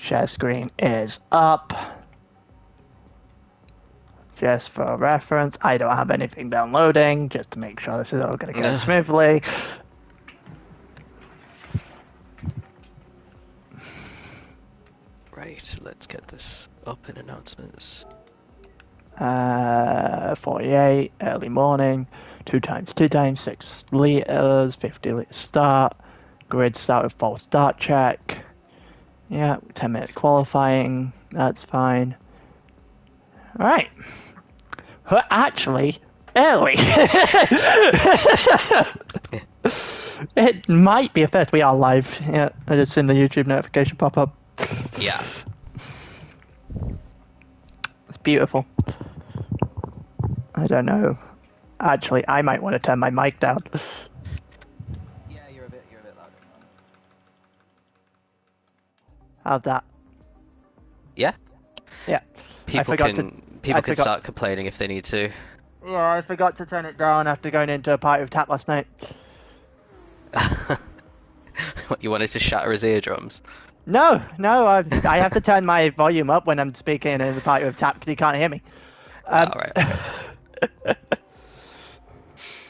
Share screen is up. Just for reference, I don't have anything downloading, just to make sure this is all going to go smoothly. Right, let's get this up in announcements. 48, early morning, 2 times 2 times 6 liters, 50 liters start, grid start with false start check. Yeah, 10-minute qualifying, that's fine. Alright. Actually, early. It might be a first. We are live. Yeah, I just seen the YouTube notification pop up. Yeah. It's beautiful. I don't know. Actually, I might want to turn my mic down. Yeah, you're a bit louder. How's that? Yeah. Yeah. People can start complaining if they need to. Yeah, I forgot to turn it down after going into a party with Tap last night. What, you wanted to shatter his eardrums? No, I have to turn my volume up when I'm speaking in the party with Tap because he can't hear me. Right. Okay.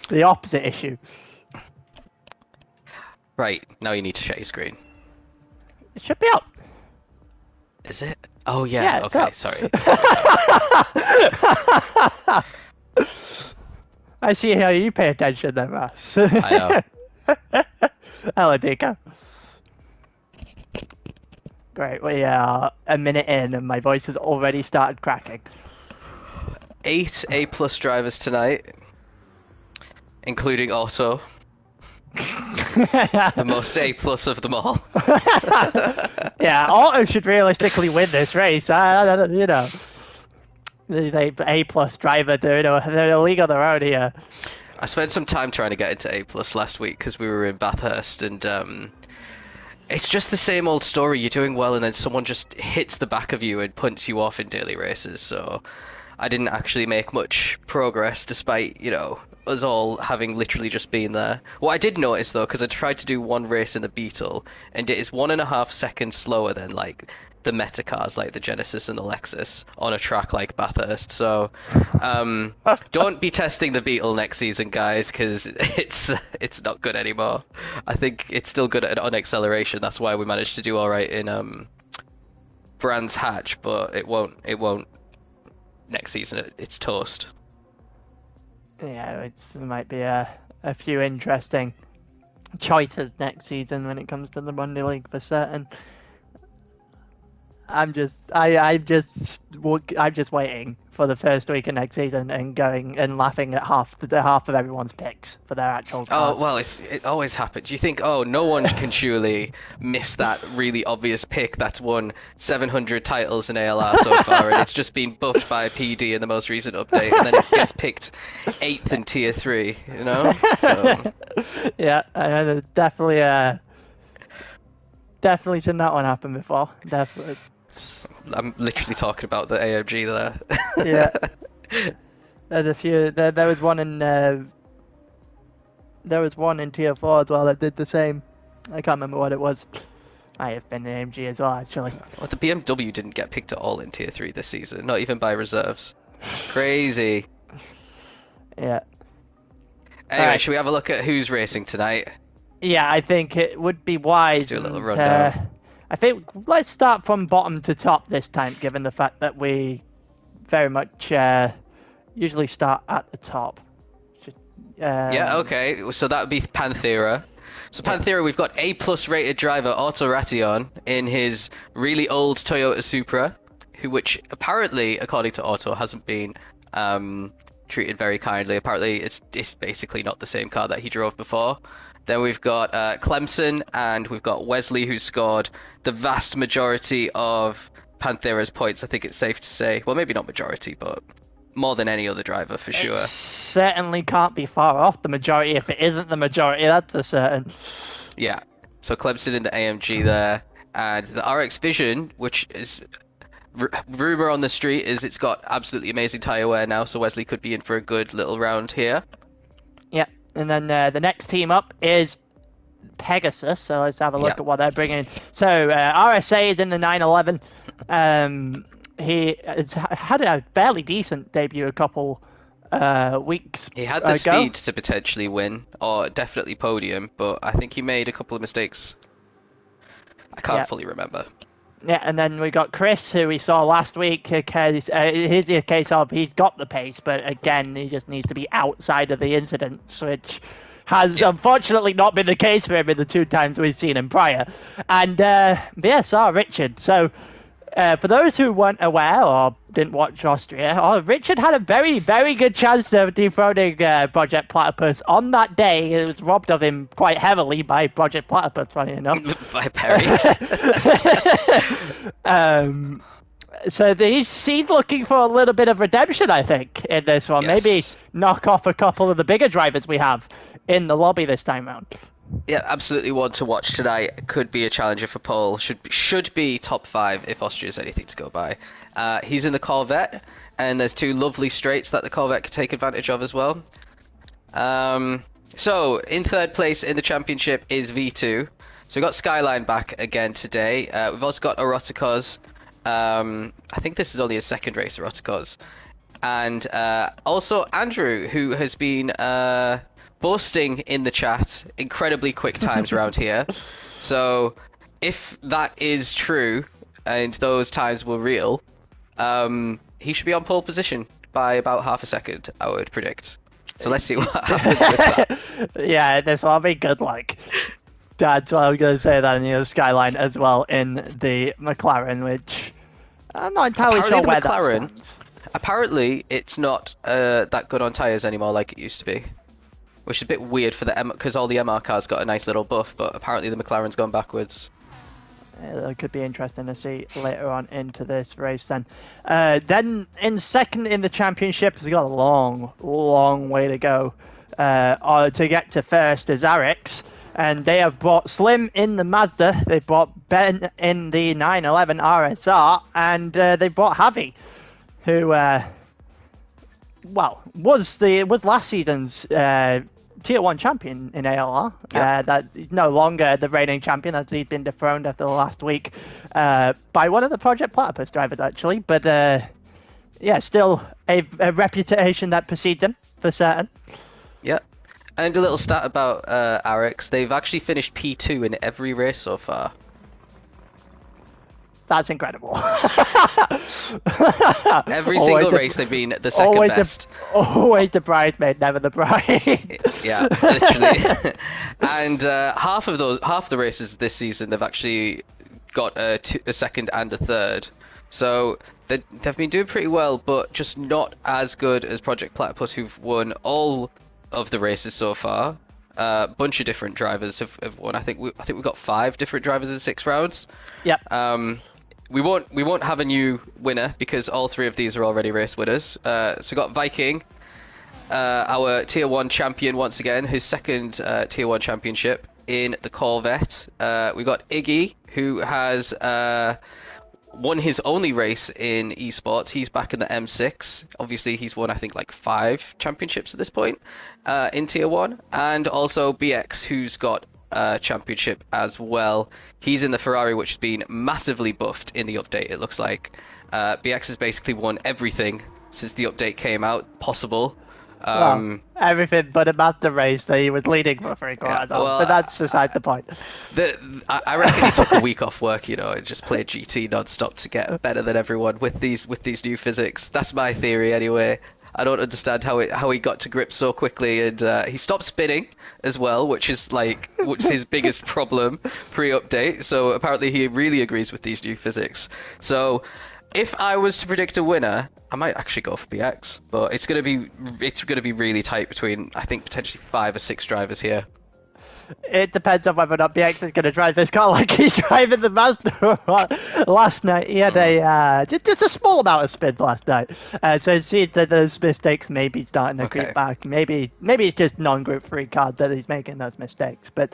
The opposite issue. Right, now you need to share your screen. It should be up. Is it? Oh yeah, okay, sorry. I see how you pay attention then, Ross. I know. Hello, Deco. Great, we are a minute in and my voice has already started cracking. 8 A+ drivers tonight, including Otto. The most A+ of them all. Yeah, Otto should realistically win this race. You know, the A+ driver, they're a league of their own here. I spent some time trying to get into A+ last week because we were in Bathurst, and it's just the same old story. You're doing well, and then someone just hits the back of you and punts you off in daily races. So I didn't actually make much progress, despite, you know, us all having literally just been there. What I did notice, though, because I tried to do one race in the Beetle, and it is 1.5 seconds slower than, like, the meta cars, like the Genesis and the Lexus, on a track like Bathurst. So, don't be testing the Beetle next season, guys, because it's not good anymore. I think it's still good on acceleration. That's why we managed to do all right in Brands Hatch, but it won't next season. It's toast. Yeah, it might be a few interesting choices next season when it comes to the Monday League for certain. I'm just waiting for the first week of next season and going and laughing at half of everyone's picks for their actual cars. Oh, well, it always happens. You think, oh, no one can surely miss that really obvious pick that's won 700 titles in ALR so far, and it's just been buffed by PD in the most recent update, and then it gets picked 8th in Tier 3, you know? So. Yeah, I definitely seen that one happen before. Definitely. I'm literally talking about the AMG there. Yeah. There's a few. There was one in Tier 4 as well that did the same. I can't remember what it was. I have been the AMG as well, actually. Well, the BMW didn't get picked at all in Tier 3 this season, not even by reserves. Crazy. Yeah. Anyway, right. Should we have a look at who's racing tonight? Yeah, I think it would be wise. Let's do a little rundown. I think let's start from bottom to top this time, given the fact that we very much usually start at the top. Yeah, okay. So that would be Panthera. So Panthera, we've got A+ rated driver Otto Ration in his really old Toyota Supra, which apparently, according to Otto, hasn't been treated very kindly. Apparently, it's basically not the same car that he drove before. Then we've got Clemson, and we've got Wesley, who scored the vast majority of Panthera's points, I think it's safe to say. Well, maybe not majority, but more than any other driver, for sure. Certainly can't be far off the majority. If it isn't the majority, that's a certain. Yeah. So Clemson in the AMG there. And the RX Vision, which is... Rumour on the street is it's got absolutely amazing tyre wear now, so Wesley could be in for a good little round here. Yeah. And then the next team up is Pegasus. So let's have a look at what they're bringing. So RSA is in the 911. He has had a fairly decent debut a couple weeks He had the speed to potentially win, or definitely podium, but I think he made a couple of mistakes. I can't fully remember. Yeah, and then we got Chris, who we saw last week. Here's a case of he's got the pace, but again, he just needs to be outside of the incidents, which has unfortunately not been the case for him in the 2 times we've seen him prior. And BSR Richard. So for those who weren't aware or didn't watch Austria, Richard had a very, very good chance of dethroning Project Platypus on that day. It was robbed of him quite heavily by Project Platypus, funny enough. By Perry. So he's looking for a little bit of redemption, I think, in this one. Yes. Maybe knock off a couple of the bigger drivers we have in the lobby this time round. Yeah, absolutely one to watch tonight. Could be a challenger for pole. Should be top 5 if Austria's anything to go by. He's in the Corvette, and there's 2 lovely straights that the Corvette could take advantage of as well. So in 3rd place in the championship is V2. So we got Skyline back again today. We've also got Eroticos. I think this is only his 2nd race, Eroticos. And also Andrew, who has been boasting in the chat incredibly quick times around here. So if that is true and those times were real, he should be on pole position by about half a second, I would predict. So let's see what happens with that. Yeah, this will be good luck. That's what I was going to say, that in the Skyline as well in the McLaren, which I'm not entirely sure where that stands. Apparently, it's not that good on tyres anymore like it used to be. Which is a bit weird for the because all the MR cars got a nice little buff, but apparently the McLaren's gone backwards. Yeah, that could be interesting to see later on into this race then. Then in 2nd in the championship, we've got a long, long way to go to get to 1st is Arix. And they have brought Slim in the Mazda, they've brought Ben in the 911 RSR, and they brought Javi, who was last season's Tier 1 champion in ALR. That is no longer the reigning champion, as he's been dethroned after the last week by one of the Project Platypus drivers, actually. But still a reputation that precedes him, for certain. Yeah. And a little stat about Arix, they've actually finished P2 in every race so far. That's incredible. Every single race they've been the 2nd best. Always the bridesmaid, never the bride. Yeah, literally. And half the races this season they've actually got a 2nd and a 3rd. So they've been doing pretty well, but just not as good as Project Platypus, who've won all of the races so far. Bunch of different drivers have won. I think we've got 5 different drivers in 6 rounds. Yeah. We won't have a new winner because all 3 of these are already race winners. So we got Viking, our Tier 1 champion once again, his 2nd Tier 1 championship in the Corvette. We got Iggy, who has won his only race in eSports. He's back in the M6. Obviously, he's won, I think, like 5 championships at this point in Tier 1. And also BX, who's got a championship as well. He's in the Ferrari, which has been massively buffed in the update, it looks like. BX has basically won everything since the update came out, possible. Everything but a Mazda race that he was leading for 3 quarters but that's beside the point. I reckon he took a week off work, and just played GT non-stop to get better than everyone with these new physics. That's my theory anyway. I don't understand how he got to grip so quickly, and he stopped spinning as well, which is his biggest problem pre-update. So apparently he really agrees with these new physics. So if I was to predict a winner, I might actually go for BX, but it's gonna be really tight between, I think, potentially 5 or 6 drivers here. It depends on whether or not BX is going to drive this car like he's driving the Mazda last night. He had just a small amount of spins last night, so it seems that those mistakes may be starting to creep back. Maybe it's just non-Group 3 cars that he's making those mistakes, but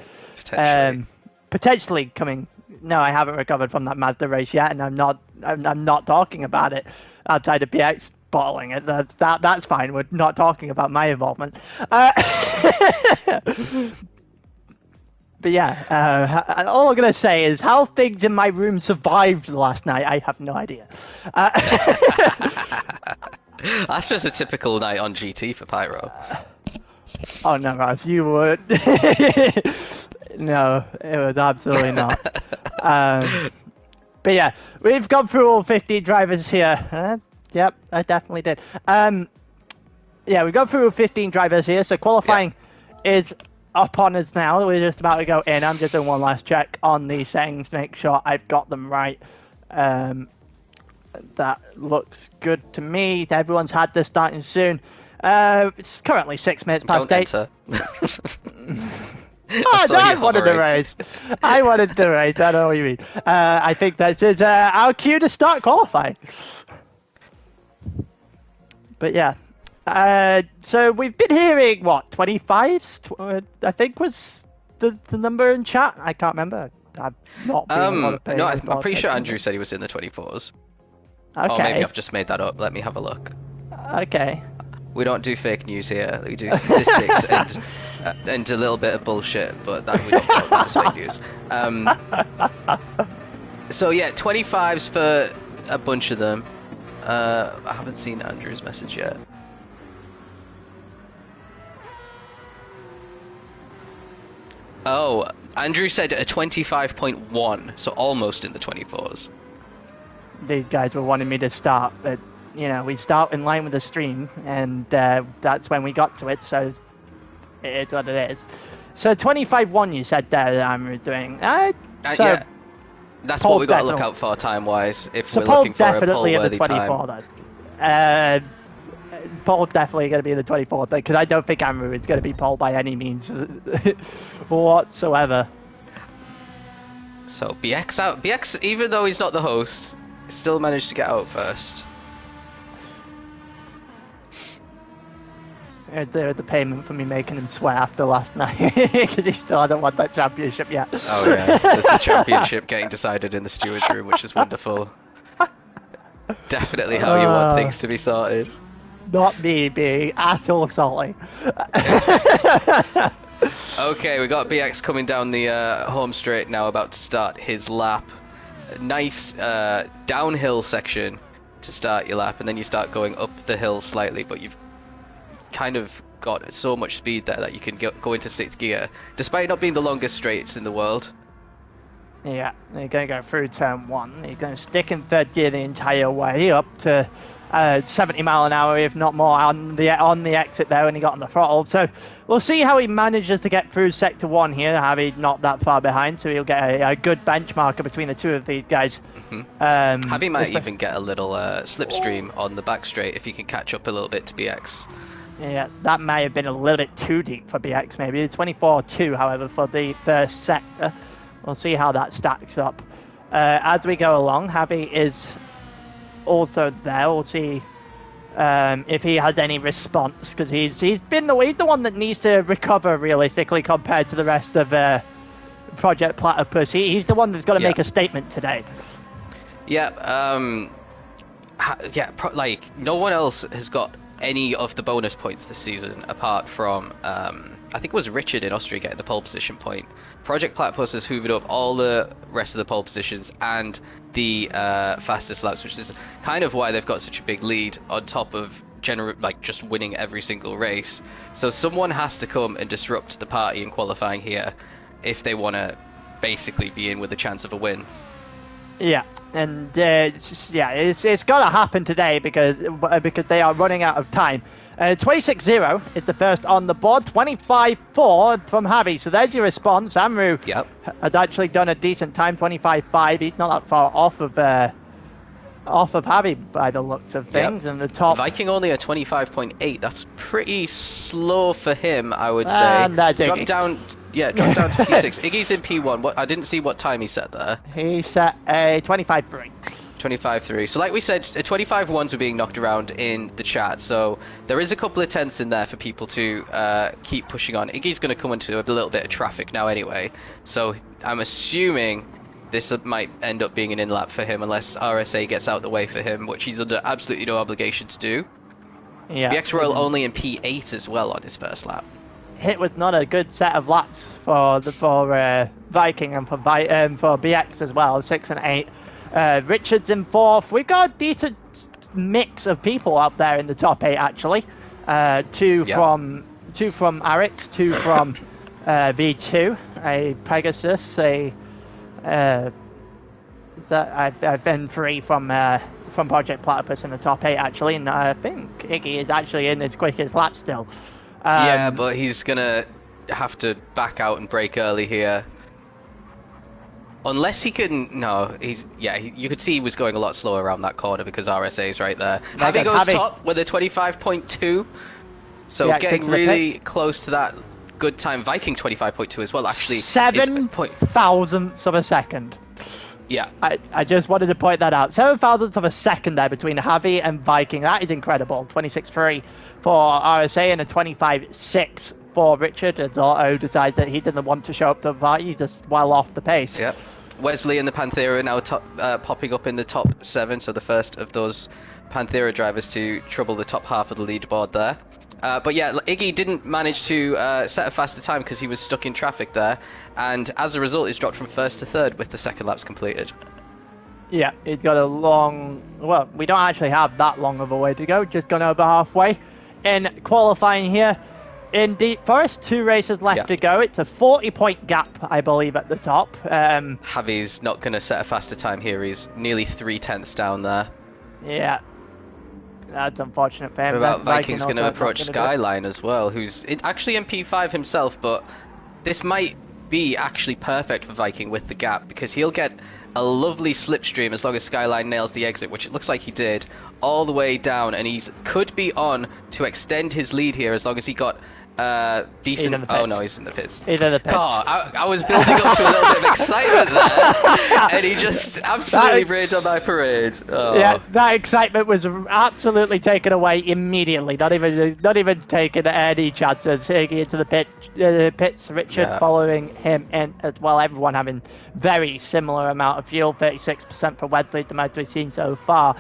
potentially coming. No, I haven't recovered from that Mazda race yet, and I'm not talking about it outside of BX bottling it. That's fine. We're not talking about my involvement. But yeah, all I'm gonna say is how things in my room survived last night. I have no idea. That's just a typical night on GT for Pyro. Oh no, Raz, you would. No, it was absolutely not. But yeah, we've gone through all 15 drivers here. Yep, I definitely did. Yeah, we've gone through all 15 drivers here, so qualifying is upon us now. We're just about to go in. I'm just doing one last check on these settings to make sure I've got them right. That looks good to me. Everyone's had this starting soon. It's currently 6 minutes past Don't 8. enter. I wanted to race. I wanted to race. I know what you mean. I think that's just our cue to start qualifying. But yeah. So we've been hearing, what, 25s? I think was the number in chat. I can't remember. I've not been no, I'm pretty sure Andrew said he was in the 24s. Okay. Or maybe I've just made that up. Let me have a look. Okay. We don't do fake news here. We do statistics and a little bit of bullshit, but that we don't count that as fake news. So yeah, 25s for a bunch of them. I haven't seen Andrew's message yet. Oh, Andrew said a 25.1, so almost in the 24s. These guys were wanting me to start, but we start in line with the stream, and that's when we got to it, so it's what it is. So 25-1 you said there that I'm doing. So yeah, that's what we got to look out for time-wise, if we're looking for a pole-worthy time. Then. Pole definitely going to be the 24, because I don't think Amru is going to be pole by any means whatsoever. So BX out. BX, even though he's not the host, still managed to get out first. The payment for me making him sweat after last night, because he still hasn't won that championship yet. Oh yeah, there's the championship getting decided in the steward's room, which is wonderful. Definitely how you want things to be sorted. Not me being at all salty. Okay, we got BX coming down the home straight now, about to start his lap. Nice downhill section to start your lap, and then you start going up the hill slightly, but you've kind of got so much speed there that you can go into 6th gear, despite not being the longest straights in the world. Yeah, you're going to go through turn 1. You're going to stick in 3rd gear the entire way up to 70 mile an hour, if not more, on the exit there when he got on the throttle. So we'll see how he manages to get through sector 1 here. Javi not that far behind, so he'll get a good benchmarker between the two of these guys. Javi might even get a little slipstream on the back straight if he can catch up a little bit to BX. Yeah, that may have been a little bit too deep for BX maybe. 24-2, however, for the first sector. We'll see how that stacks up. As we go along, Javi is also there. We'll see if he has any response, because he's been the one that needs to recover realistically compared to the rest of Project Platypus. He's the one that's got to make a statement today. Yeah, like no one else has got any of the bonus points this season apart from I think it was Richard in Austria getting the pole position point. Project Platypus has hoovered up all the rest of the pole positions and the fastest laps, which is kind of why they've got such a big lead on top of just winning every single race. So someone has to come and disrupt the party in qualifying here if they want to basically be in with a chance of a win. Yeah, and it's got to happen today because they are running out of time. 26-0 is the first on the board. 25-4 from Javi. So there's your response. Amru has actually done a decent time. 25-5. He's not that far off of Javi by the looks of things. And the top Viking only a 25.8. That's pretty slow for him, I would say. Drop down to P6. Iggy's in P1. I didn't see what time he set there. He set a 25-3. 25-3. So like we said, 25-1s were being knocked around in the chat, so there is a couple of tenths in there for people to keep pushing on. Iggy's going to come into a little bit of traffic now anyway, so I'm assuming this might end up being an in-lap for him unless RSA gets out the way for him, which he's under absolutely no obligation to do. Yeah. BX Royal only in P8 as well on his first lap. hit with not a good set of laps for Viking and for BX as well, 6 and 8. Richards in 4th. We've got a decent mix of people up there in the top 8 actually. Two from Arix, 2 from V2, a Pegasus, I've been 3 from Project Platypus in the top 8 actually, and I think Iggy is actually in his quickest lap still. Yeah, but he's gonna have to back out and break early here. Unless he can, no, you could see he was going a lot slower around that corner because RSA is right there. Javi goes top with a 25.2, so getting really close to that good time. Viking 25.2 as well, actually. 7 thousandths of a second. Yeah. I just wanted to point that out. 7 thousandths of a second there between Javi and Viking. That is incredible. 26.3 for RSA and a 25.6 for Richard, as Otto decides that he didn't want to show up to the fight. He's just well off the pace. Yep. Wesley and the Panthera now popping up in the top 7, so the first of those Panthera drivers to trouble the top half of the leaderboard there. But yeah, Iggy didn't manage to set a faster time because he was stuck in traffic there, and as a result he's dropped from 1st to 3rd with the second laps completed. Yeah, he's got a long... Well, we don't actually have that long of a way to go, just gone over halfway. In qualifying here, in Deep Forest, 2 races left to go. It's a 40-point gap, I believe, at the top. Javi's not going to set a faster time here. He's nearly 3/10 down there. Yeah. That's unfortunate for him. What about Viking's going to approach Skyline as well, who's actually in P5 himself, but this might be actually perfect for Viking with the gap, because he'll get a lovely slipstream as long as Skyline nails the exit, which it looks like he did, all the way down, and he could be on to extend his lead here as long as he got decent... Oh no, he's in the pits. He's in the pits. Oh, I was building up to a little bit of excitement there, and he just absolutely rained on my parade. Oh. Yeah, that excitement was absolutely taken away immediately. Not even taking any chances. Taking into the pits. Richard following him in as well. Everyone having very similar amount of fuel. 36% for Wesley, the most we've seen so far.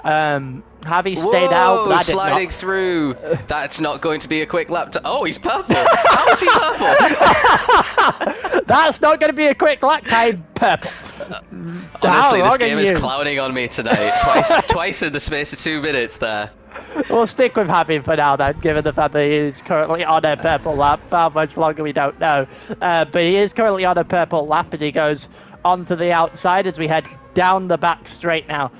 Javi stayed out. But sliding through. That's not going to be a quick lap. Oh, he's purple. How is he purple? That's not going to be a quick lap time. Purple. Honestly, this game is clowning on me tonight. Twice in the space of 2 minutes there. We'll stick with Javi for now then, given the fact that he is currently on a purple lap. How much longer we don't know. But he is currently on a purple lap, and he goes onto the outside as we head down the back straight now.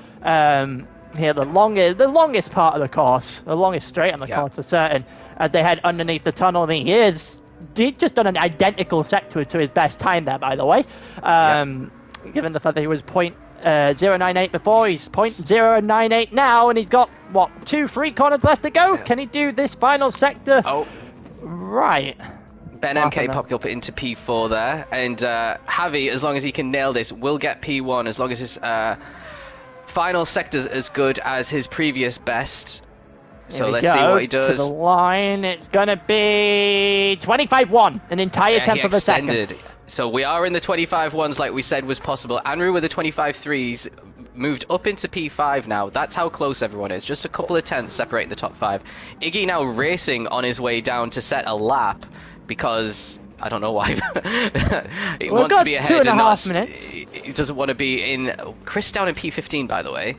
Here, the longest part of the course, the longest straight on the course for certain, as they head underneath the tunnel. And he's just done an identical sector to his best time there, by the way. Given the fact that he was .098 before, he's .098 now, and he's got, what, 2 free corners left to go? Can he do this final sector? Oh. Right. Ben MK popped up into P4 there, and Javi, as long as he can nail this, will get P1, as long as his... final sector's as good as his previous best. So let's see what he does. To the line, it's going to be 25-1, an entire tenth of a second. So we are in the 25-1s like we said was possible. Andrew with the 25-3s moved up into P5 now. That's how close everyone is. Just a couple of tenths separating the top 5. Iggy now racing on his way down to set a lap because... I don't know why. He wants to be ahead and not... He doesn't want to be in... Chris down in P15, by the way.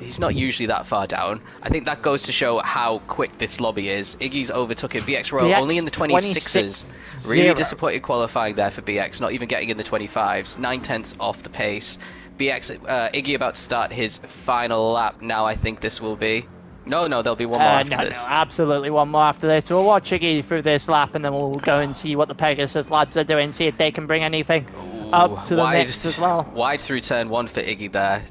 He's not usually that far down. I think that goes to show how quick this lobby is. Iggy's overtook it. BX Royal only in the 26s. Really disappointed qualifying there for BX. Not even getting in the 25s. 9/10 off the pace. BX, Iggy about to start his final lap now, I think this will be. No, there'll be one more after this. No, absolutely one more after this. So we'll watch Iggy through this lap, and then we'll go and see what the Pegasus lads are doing, see if they can bring anything up to the mix as well. Wide through turn 1 for Iggy there.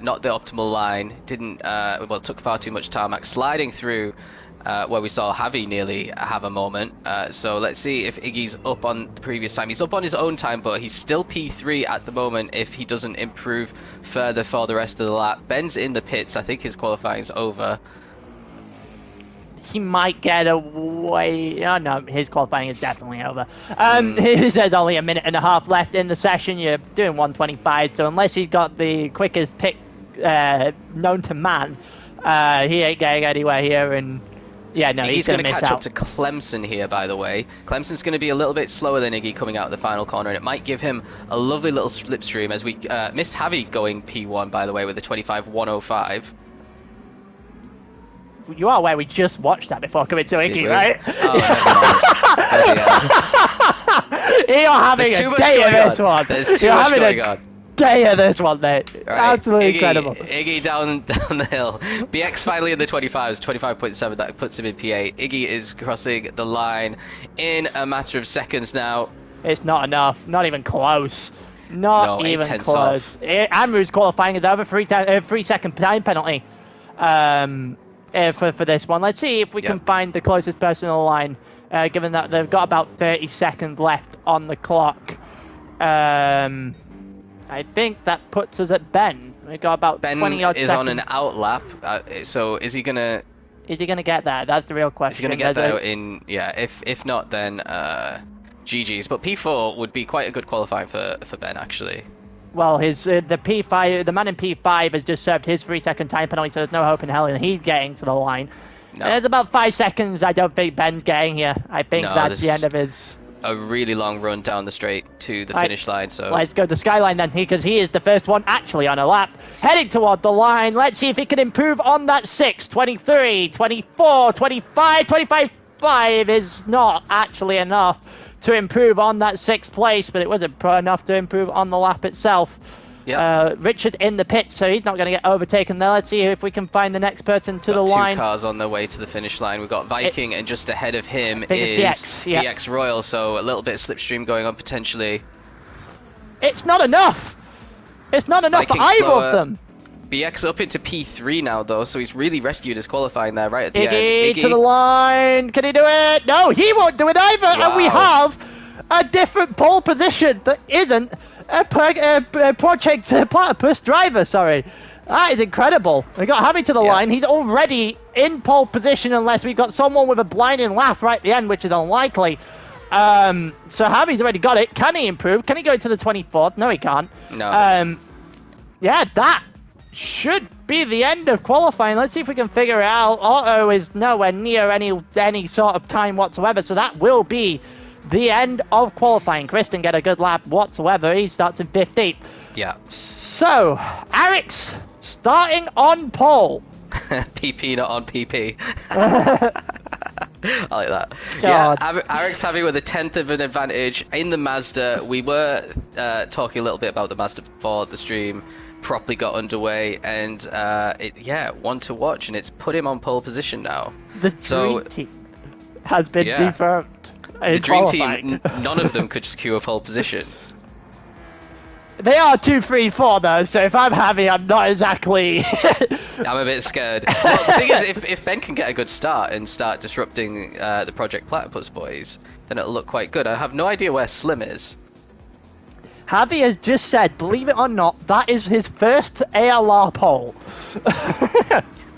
Not the optimal line. Took far too much tarmac. Sliding through where we saw Javi nearly have a moment. So let's see if Iggy's up on the previous time. He's up on his own time, but he's still P3 at the moment if he doesn't improve further for the rest of the lap. Ben's in the pits. I think his qualifying's over. He might get away. Oh no, his qualifying is definitely over. There's only a minute and a half left in the session. You're doing 125, so unless he's got the quickest pick known to man, he ain't getting anywhere here. And Yeah, no, he's going going to to miss catch up out. to Clemson here, by the way. Clemson's going to be a little bit slower than Iggy coming out of the final corner, and it might give him a lovely little slipstream as we missed Javi going P1, by the way, with a 25.105. You are aware we just watched that before coming to Iggy, right? Oh, never mind. You're having There's too a much day of going this on. one. There's too You're much having going a on. day of this one, mate. Right. Absolutely Iggy, incredible. Iggy down the hill. BX finally in the 25s, 25.7. That puts him in P8. Iggy is crossing the line in a matter of seconds now. It's not enough. Not even close. Not even close. Amru's qualifying is over 3-second time penalty for this one. Let's see if we can find the closest person on the line, given that they've got about 30 seconds left on the clock. I think that puts us at Ben. We got about 20 odd seconds. Ben is on an out lap, so is he gonna? Is he gonna get there? That's the real question. Is he gonna get there in? Yeah. If not, then GG's. But P4 would be quite a good qualifying for Ben actually. Well, the P5, the man in P5 has just served his 3-second time penalty, so there's no hope in hell in he's getting to the line. No. There's about 5 seconds. I don't think Ben's getting here. I think that's the end of his. A really long run down the straight to the finish line. So let's go to Skyline then, because he is the first one actually on a lap, heading toward the line. Let's see if he can improve on that 6, 23, 24, 25, 25.5 is not actually enough to improve on that 6th place, but it wasn't enough to improve on the lap itself. Yep. Richard in the pit, so he's not going to get overtaken there. Let's see if we can find the next person to the line. 2 cars on their way to the finish line. We've got Viking, and just ahead of him is BX Royal, so a little bit of slipstream going on potentially. It's not enough! It's not enough for either of them! BX up into P3 now, though, so he's really rescued his qualifying there right at the end. Iggy to the line! Can he do it? No, he won't do it either! Wow. And we have a different pole position that isn't a Project Platypus driver, sorry. That is incredible. We got Javi to the line. He's already in pole position unless we've got someone with a blinding lap right at the end, which is unlikely. So Javi's already got it. Can he improve? Can he go to the 24th? No, he can't. No. Yeah, that should be the end of qualifying. Let's see if we can figure it out. Otto is nowhere near any sort of time whatsoever, so that will be the end of qualifying. Chris didn't get a good lap whatsoever. He starts in 15th. Yeah. So, Eric's starting on pole. PP, not on PP. I like that. God. Yeah, Eric's having with a 10th of an advantage in the Mazda. We were talking a little bit about the Mazda before the stream properly got underway, and one to watch, and it's put him on pole position now. The dream team has been deferred. The dream team, none of them could secure pole position. They are 2, 3, 4 though, so if I'm happy, I'm not exactly. I'm a bit scared. Well, the thing is, if Ben can get a good start and start disrupting the Project Platypus boys, then it'll look quite good. I have no idea where Slim is. Javi has just said, believe it or not, that is his first ALR pole.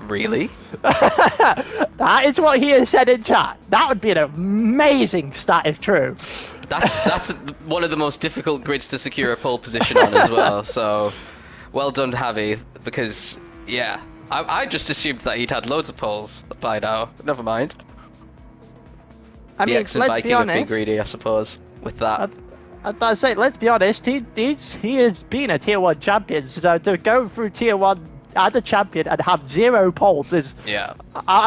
Really? That is what he has said in chat. That would be an amazing stat if true. That's one of the most difficult grids to secure a pole position on as well. So, well done, Javi. Because I just assumed that he'd had loads of poles by now. Never mind. I mean, BX and let's Viking be honest. have been greedy, I suppose, with that. I was about to say, let's be honest. He has been a tier 1 champion, so to go through tier 1 as a champion and have 0 poles is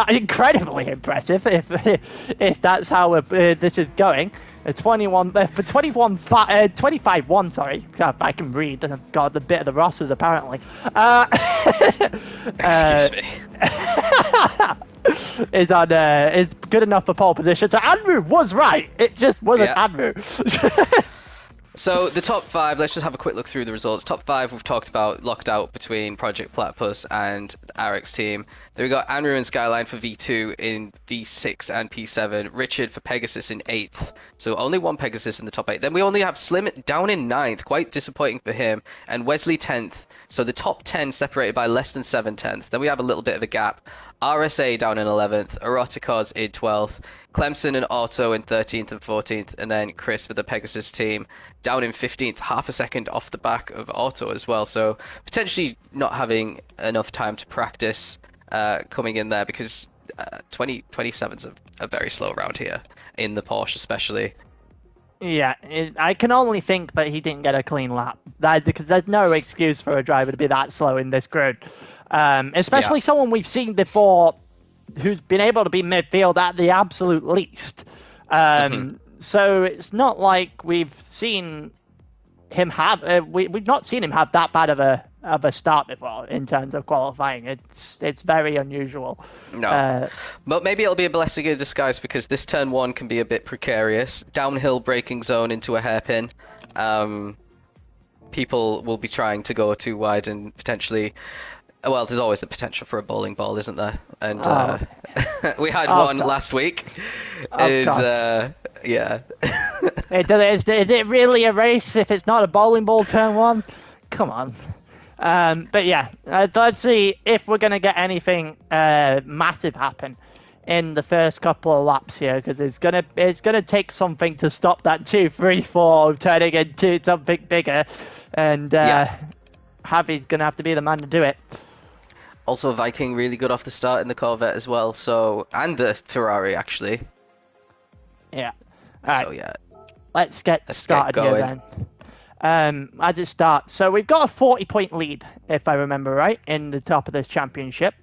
incredibly impressive. If that's how this is going. 25-1, sorry. God, I can read. I've got the bit of the rosters apparently. Excuse me. is good enough for pole position. So Andrew was right. It just wasn't Andrew. So the top 5, let's just have a quick look through the results. Top 5 we've talked about, locked out between Project Platypus and Eric's team. Then we got Andrew and Skyline for V2 in V6 and P7. Richard for Pegasus in 8th. So only one Pegasus in the top 8. Then we only have Slim down in 9th, quite disappointing for him. And Wesley 10th. So the top 10 separated by less than 7 tenths. Then we have a little bit of a gap. RSA down in 11th, Eroticos in 12th, Clemson and Otto in 13th and 14th, and then Chris with the Pegasus team down in 15th, half a second off the back of Otto as well. So potentially not having enough time to practice coming in there, because 27's a very slow round here, in the Porsche especially. Yeah, I can only think that he didn't get a clean lap. Because there's no excuse for a driver to be that slow in this grid. Especially someone we've seen before who's been able to be midfield at the absolute least. So it's not like we've seen him have we've not seen him have that bad of a start before in terms of qualifying. It's very unusual. No, but maybe it'll be a blessing in disguise, because this turn 1 can be a bit precarious. Downhill braking zone into a hairpin. People will be trying to go too wide and potentially. Well, there's always the potential for a bowling ball, isn't there? And we had one last week. Yeah. Is it really a race if it's not a bowling ball turn 1? Come on. But yeah, let's see if we're going to get anything massive happen in the first couple of laps here, because it's gonna take something to stop that 2-3-4 turning into something bigger, and Javi's gonna have to be the man to do it. Also, Viking really good off the start in the Corvette as well, and the Ferrari actually. Yeah. All right. So yeah. Let's get started here then. As it starts, so we've got a 40-point lead, if I remember right, in the top of this championship.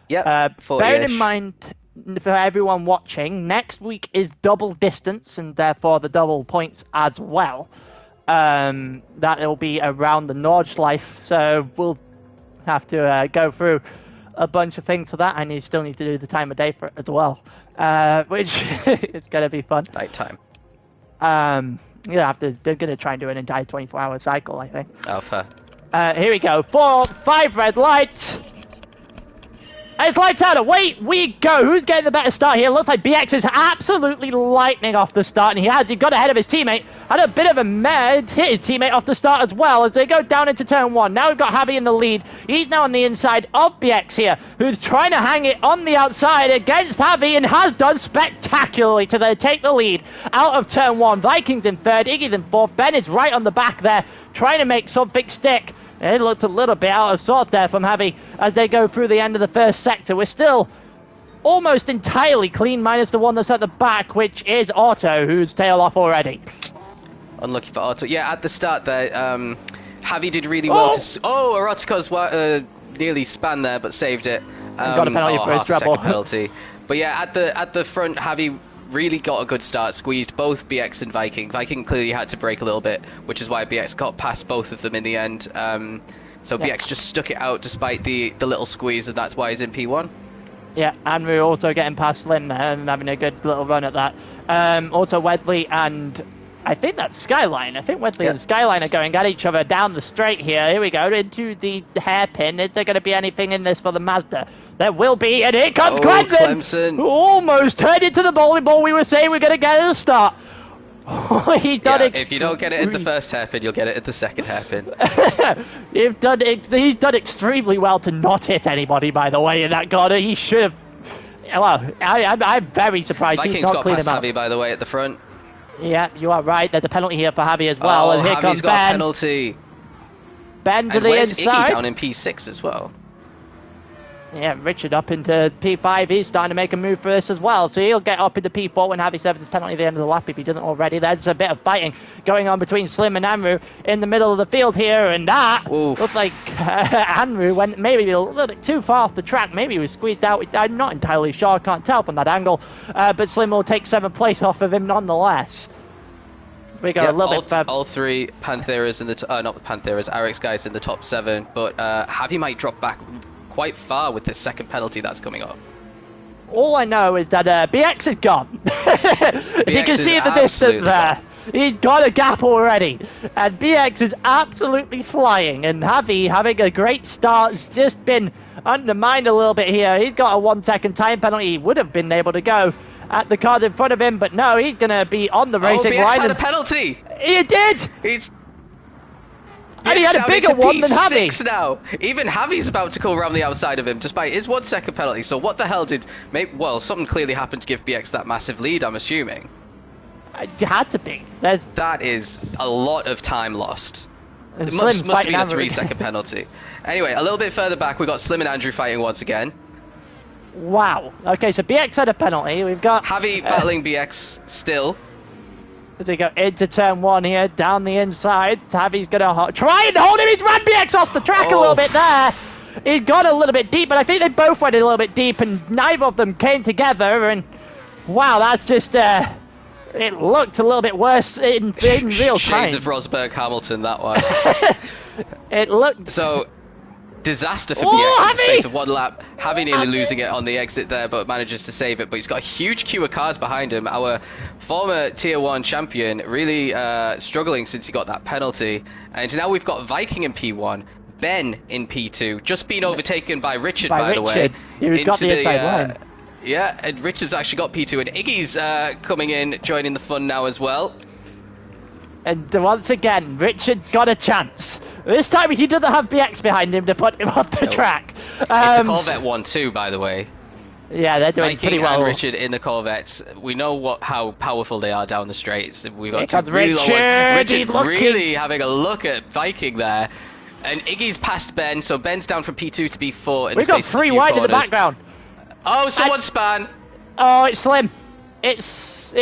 Yeah. Bearing in mind, for everyone watching, next week is double distance and therefore the double points as well. That will be around the Nordschleife, so we'll have to go through a bunch of things for that, and you still need to do the time of day for it as well, which is going to be fun. Night time. They're going to try and do an entire 24-hour cycle, I think. Oh, fair. Here we go. 4, 5 red lights. It's lights out. Away we go. Who's getting the better start here? Looks like BX is absolutely lightning off the start, and he got ahead of his teammate. Had a bit of a hit his teammate off the start as well as they go down into turn 1. Now we've got Javi in the lead. He's now on the inside of BX here, who's trying to hang it on the outside against Javi and has done spectacularly to take the lead out of turn 1. Vikings in 3rd, Iggy's in 4th. Ben is right on the back there, trying to make something stick. It looked a little bit out of sort there from Javi as they go through the end of the first sector. We're still almost entirely clean, minus the one that's at the back, which is Otto, who's tailed off already. Unlucky for Otto. Yeah, at the start there, Javi did really well Erotico's nearly span there, but saved it. Got a penalty for his trouble. Penalty. But yeah, at the front, Javi really got a good start, squeezed both BX and Viking. Viking clearly had to brake a little bit, which is why BX got past both of them in the end. BX just stuck it out despite the little squeeze, and that's why he's in P1. Yeah, and we're also getting past Slim there and having a good little run at that. Also, Wedley and I think that's Skyline. I think Wedley and Skyline are going at each other down the straight here. Here we go, into the hairpin. Is there going to be anything in this for the Mazda? There will be, and here comes Clemson, who almost turned into the bowling ball we were saying we're going to get at the start. If you don't get it at the first hairpin, you'll get it at the second hairpin. He's done extremely well to not hit anybody, by the way, in that corner. He should have. Well, I'm very surprised Vikings he's not got cleaned past him out. Javi, by the way, at the front. Yeah, you are right. There's a penalty here for Javi as well. And here comes got Ben. A penalty. Ben to and the where's inside. Iggy down in P6 as well? Yeah, Richard up into P5. He's starting to make a move for this as well. So he'll get up into P4 when Javi serves his penalty at the end of the lap if he doesn't already. There's a bit of fighting going on between Slim and Anru in the middle of the field here. And that looks like Anru went maybe a little bit too far off the track. Maybe he was squeezed out. I'm not entirely sure. I can't tell from that angle. But Slim will take 7th place off of him nonetheless. We go a little bit further. All 3 Pantheras in the not the Pantheras, RX guys in the top 7. But Javi might drop back quite far with this second penalty that's coming up. All I know is that BX is gone. You can see the distance there. He's got a gap already. And BX is absolutely flying. And Javi, having a great start, has just been undermined a little bit here. He's got a 1-second time penalty. He would have been able to go at the cars in front of him, but no, he's going to be on the racing BX line. Had a penalty. He did. And he had a bigger one than Javi. Now. Even Javi's about to go around the outside of him, despite his 1-second penalty. So what the hell did... Well, something clearly happened to give BX that massive lead, I'm assuming. It had to be. That is a lot of time lost. It must have been a 3-second penalty. Anyway, a little bit further back, we've got Slim and Andrew fighting once again. Wow. Okay, so BX had a penalty. We've got Javi battling BX still. as we go into turn 1 here, down the inside. Javi's going to try and hold him. He's run BX off the track a little bit there. He got a little bit deep, but I think they both went a little bit deep, and neither of them came together. And wow, that's just it looked a little bit worse in real time. Shades of Rosberg Hamilton, that one. It looked so. Disaster for BX in the space of 1 lap. Javi nearly losing it on the exit there, but manages to save it. But he's got a huge queue of cars behind him. Our former Tier 1 champion really struggling since he got that penalty. And now we've got Viking in P1, Ben in P2, just been overtaken by Richard, by the way. He's got the inside line. Yeah, and Richard's actually got P2, and Iggy's coming in, joining the fun now as well. And once again, Richard got a chance. This time he doesn't have BX behind him to put him off the track. It's a Corvette 1-2, by the way. Yeah, they're doing Viking pretty well. And Richard in the Corvettes. We know how powerful they are down the straights. We've got two really long ones. Richard really having a look at Viking there. And Iggy's past Ben, so Ben's down from P2 to P4. We've got 3 wide in the background. Oh, someone span. Oh, it's Slim. It's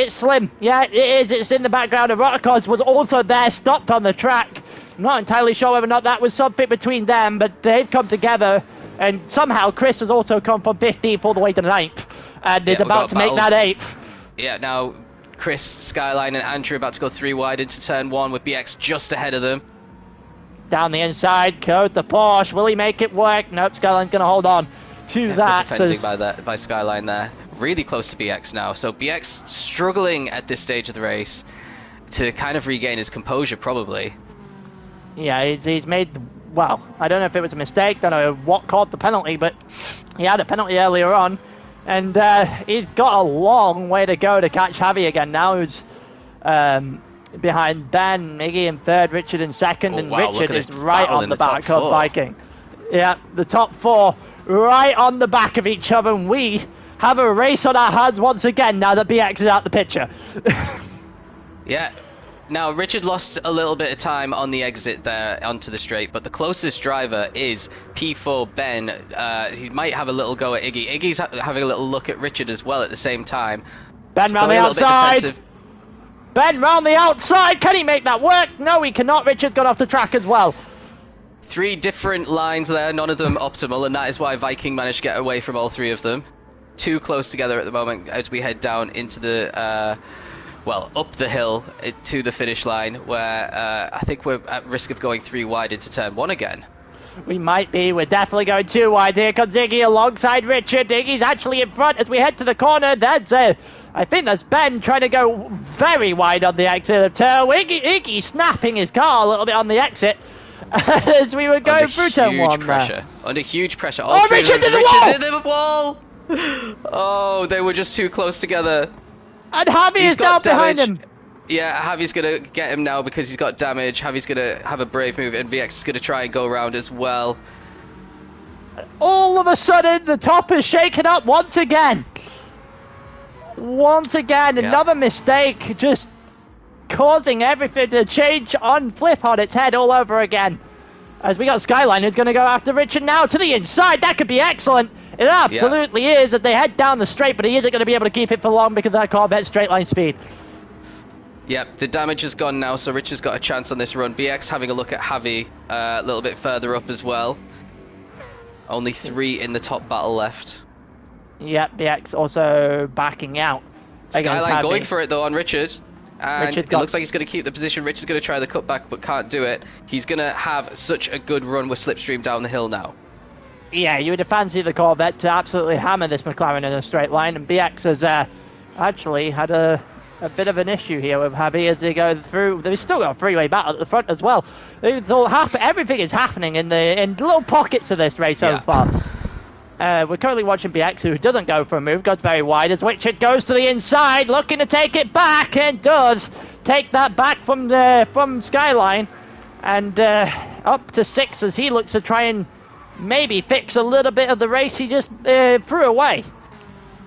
Slim. Yeah, it is. It's in the background. And Rotakos was also there, stopped on the track. Not entirely sure whether or not that was something between them, but they've come together. And somehow Chris has also come from 15th all the way to 9th. And is about to make that 8th. Yeah, now Chris, Skyline and Andrew about to go 3 wide into turn 1 with BX just ahead of them. Down the inside, Code the Porsche. Will he make it work? Nope, Skyline's going to hold on to that. Defending by Skyline there. Really close to BX now. So BX struggling at this stage of the race to kind of regain his composure, probably. Yeah, he's made... Well, I don't know if it was a mistake. I don't know what caused the penalty, but he had a penalty earlier on. And he's got a long way to go to catch Javi again now, who's behind Ben, Iggy in 3rd, Richard in 2nd, and Richard is right on the back of Viking. Yeah, the top 4 right on the back of each other, and we have a race on our hands once again now that BX is out the picture. Yeah. Now, Richard lost a little bit of time on the exit there onto the straight, but the closest driver is P4 Ben. He might have a little go at Iggy. Iggy's having a little look at Richard as well at the same time. Ben round the outside. Ben round the outside. Can he make that work? No, he cannot. Richard's gone off the track as well. 3 different lines there, none of them optimal, and that is why Viking managed to get away from all 3 of them. Too close together at the moment as we head down into the... well, up the hill to the finish line, where I think we're at risk of going 3 wide into turn 1 again. We might be. We're definitely going 2 wide. Here comes Iggy alongside Richard. Iggy's actually in front as we head to the corner. That's I think that's Ben trying to go very wide on the exit of turn. Iggy snapping his car a little bit on the exit as we were going through turn 1. Under huge pressure. Oh, Richard's in the wall! Oh, they were just too close together. And Javi is down behind him. Yeah, Javi's going to get him now because he's got damage. Javi's going to have a brave move, and VX is going to try and go around as well. All of a sudden, the top is shaken up once again. Once again, another mistake, just causing everything to change flip on its head all over again. As we got Skyline, who's going to go after Richard now to the inside. That could be excellent. It absolutely is as they head down the straight, but he isn't going to be able to keep it for long because of that Corvette straight line speed. Yep, the damage is gone now, so Richard's got a chance on this run. BX having a look at Javi a little bit further up as well. Only 3 in the top battle left. Yep, BX also backing out. Skyline going for it though on Richard. And it looks like he's going to keep the position. Richard's going to try the cutback but can't do it. He's going to have such a good run with Slipstream down the hill now. Yeah, you would have fancied the Corvette to absolutely hammer this McLaren in a straight line, and BX has actually had a bit of an issue here with Javi as they go through. They've still got a freeway battle at the front as well. It's all everything is happening in little pockets of this race so far. We're currently watching BX, who doesn't go for a move, goes very wide as Richard goes to the inside, looking to take it back, and does take that back from Skyline, and up to 6 as he looks to try and maybe fix a little bit of the race he just threw away.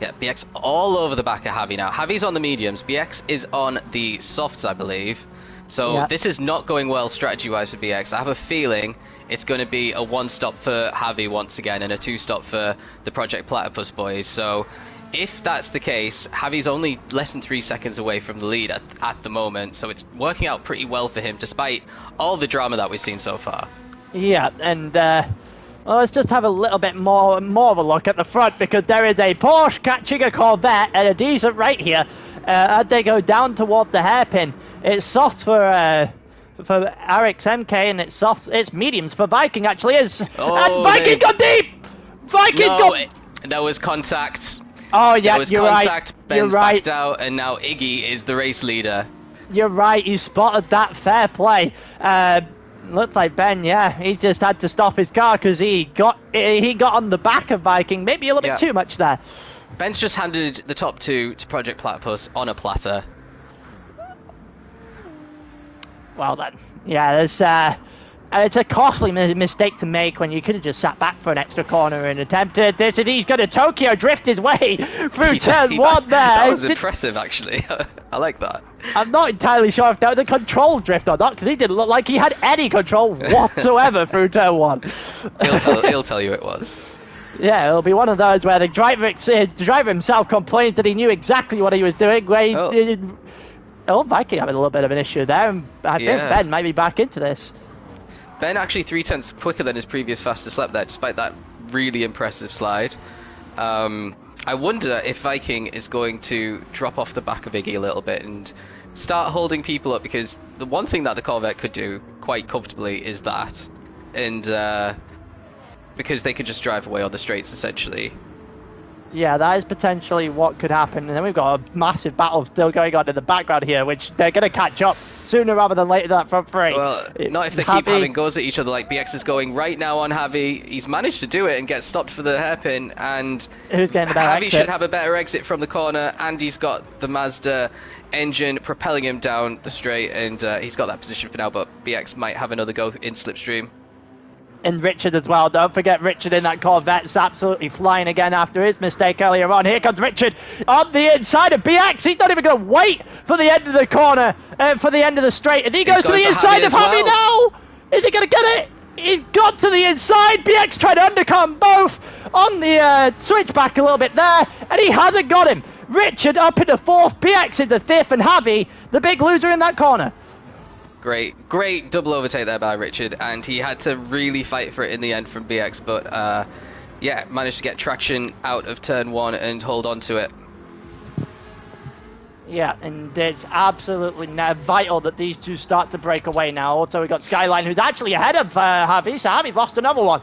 Yeah, BX all over the back of Javi now. Javi's on the mediums, BX is on the softs, I believe. So this is not going well strategy-wise for BX. I have a feeling it's going to be a 1-stop for Javi once again and a 2-stop for the Project Platypus boys. So if that's the case, Javi's only less than 3 seconds away from the lead at the moment, so it's working out pretty well for him despite all the drama that we've seen so far. Yeah, and well, let's just have a little bit more of a look at the front, because there is a Porsche catching a Corvette at a decent rate here as they go down toward the hairpin. It's soft for Eric's MK, and it's mediums for Viking, actually. And Viking got deep! There was contact. Oh, yeah, there was you're contact. right. Ben's you're right. backed out, and now Iggy is the race leader. You're right, you spotted that. Fair play. Looks like Ben, yeah, he just had to stop his car because he got on the back of Viking. Maybe a little bit too much there. Ben's just handed the top 2 to Project Platypus on a platter. Well then, yeah, it's a costly mistake to make when you could have just sat back for an extra corner and attempted this, and he's going to Tokyo drift his way through turn 1 there. That was impressive, actually. I like that. I'm not entirely sure if that was a control drift or not, because he didn't look like he had any control whatsoever through turn 1. He'll tell you it was. Yeah, it'll be one of those where the driver himself complained that he knew exactly what he was doing. Viking having a little bit of an issue there, and I think Ben might be back into this. Ben actually 3/10 quicker than his previous fastest lap there, despite that really impressive slide. I wonder if Viking is going to drop off the back of Iggy a little bit and start holding people up, because the one thing that the Corvette could do quite comfortably is that, and because they could just drive away on the straights essentially. Yeah, that is potentially what could happen. And then we've got a massive battle still going on in the background here, which they're going to catch up sooner rather than later, that front three. Well, not if they keep having goes at each other like BX is going right now on Javi. He's managed to do it and get stopped for the hairpin, and who's getting the better Javi should have a better exit from the corner, and he's got the Mazda engine propelling him down the straight, and he's got that position for now, but BX might have another go in slipstream. And Richard as well. Don't forget Richard in that Corvette is absolutely flying again after his mistake earlier on. Here comes Richard on the inside of BX. He's not even going to wait for the end of the corner, for the end of the straight. And he goes to the inside of Javi now. Is he going to get it? He's got to the inside. BX tried to undercut both on the switchback a little bit there, and he hasn't got him. Richard up into 4th, BX into 5th, and Javi, the big loser in that corner. Great double overtake there by Richard, and he had to really fight for it in the end from BX, but yeah, managed to get traction out of turn 1 and hold on to it. Yeah, and it's absolutely vital that these two start to break away now. Also, we've got Skyline, who's actually ahead of Javi, so Javi's lost another one.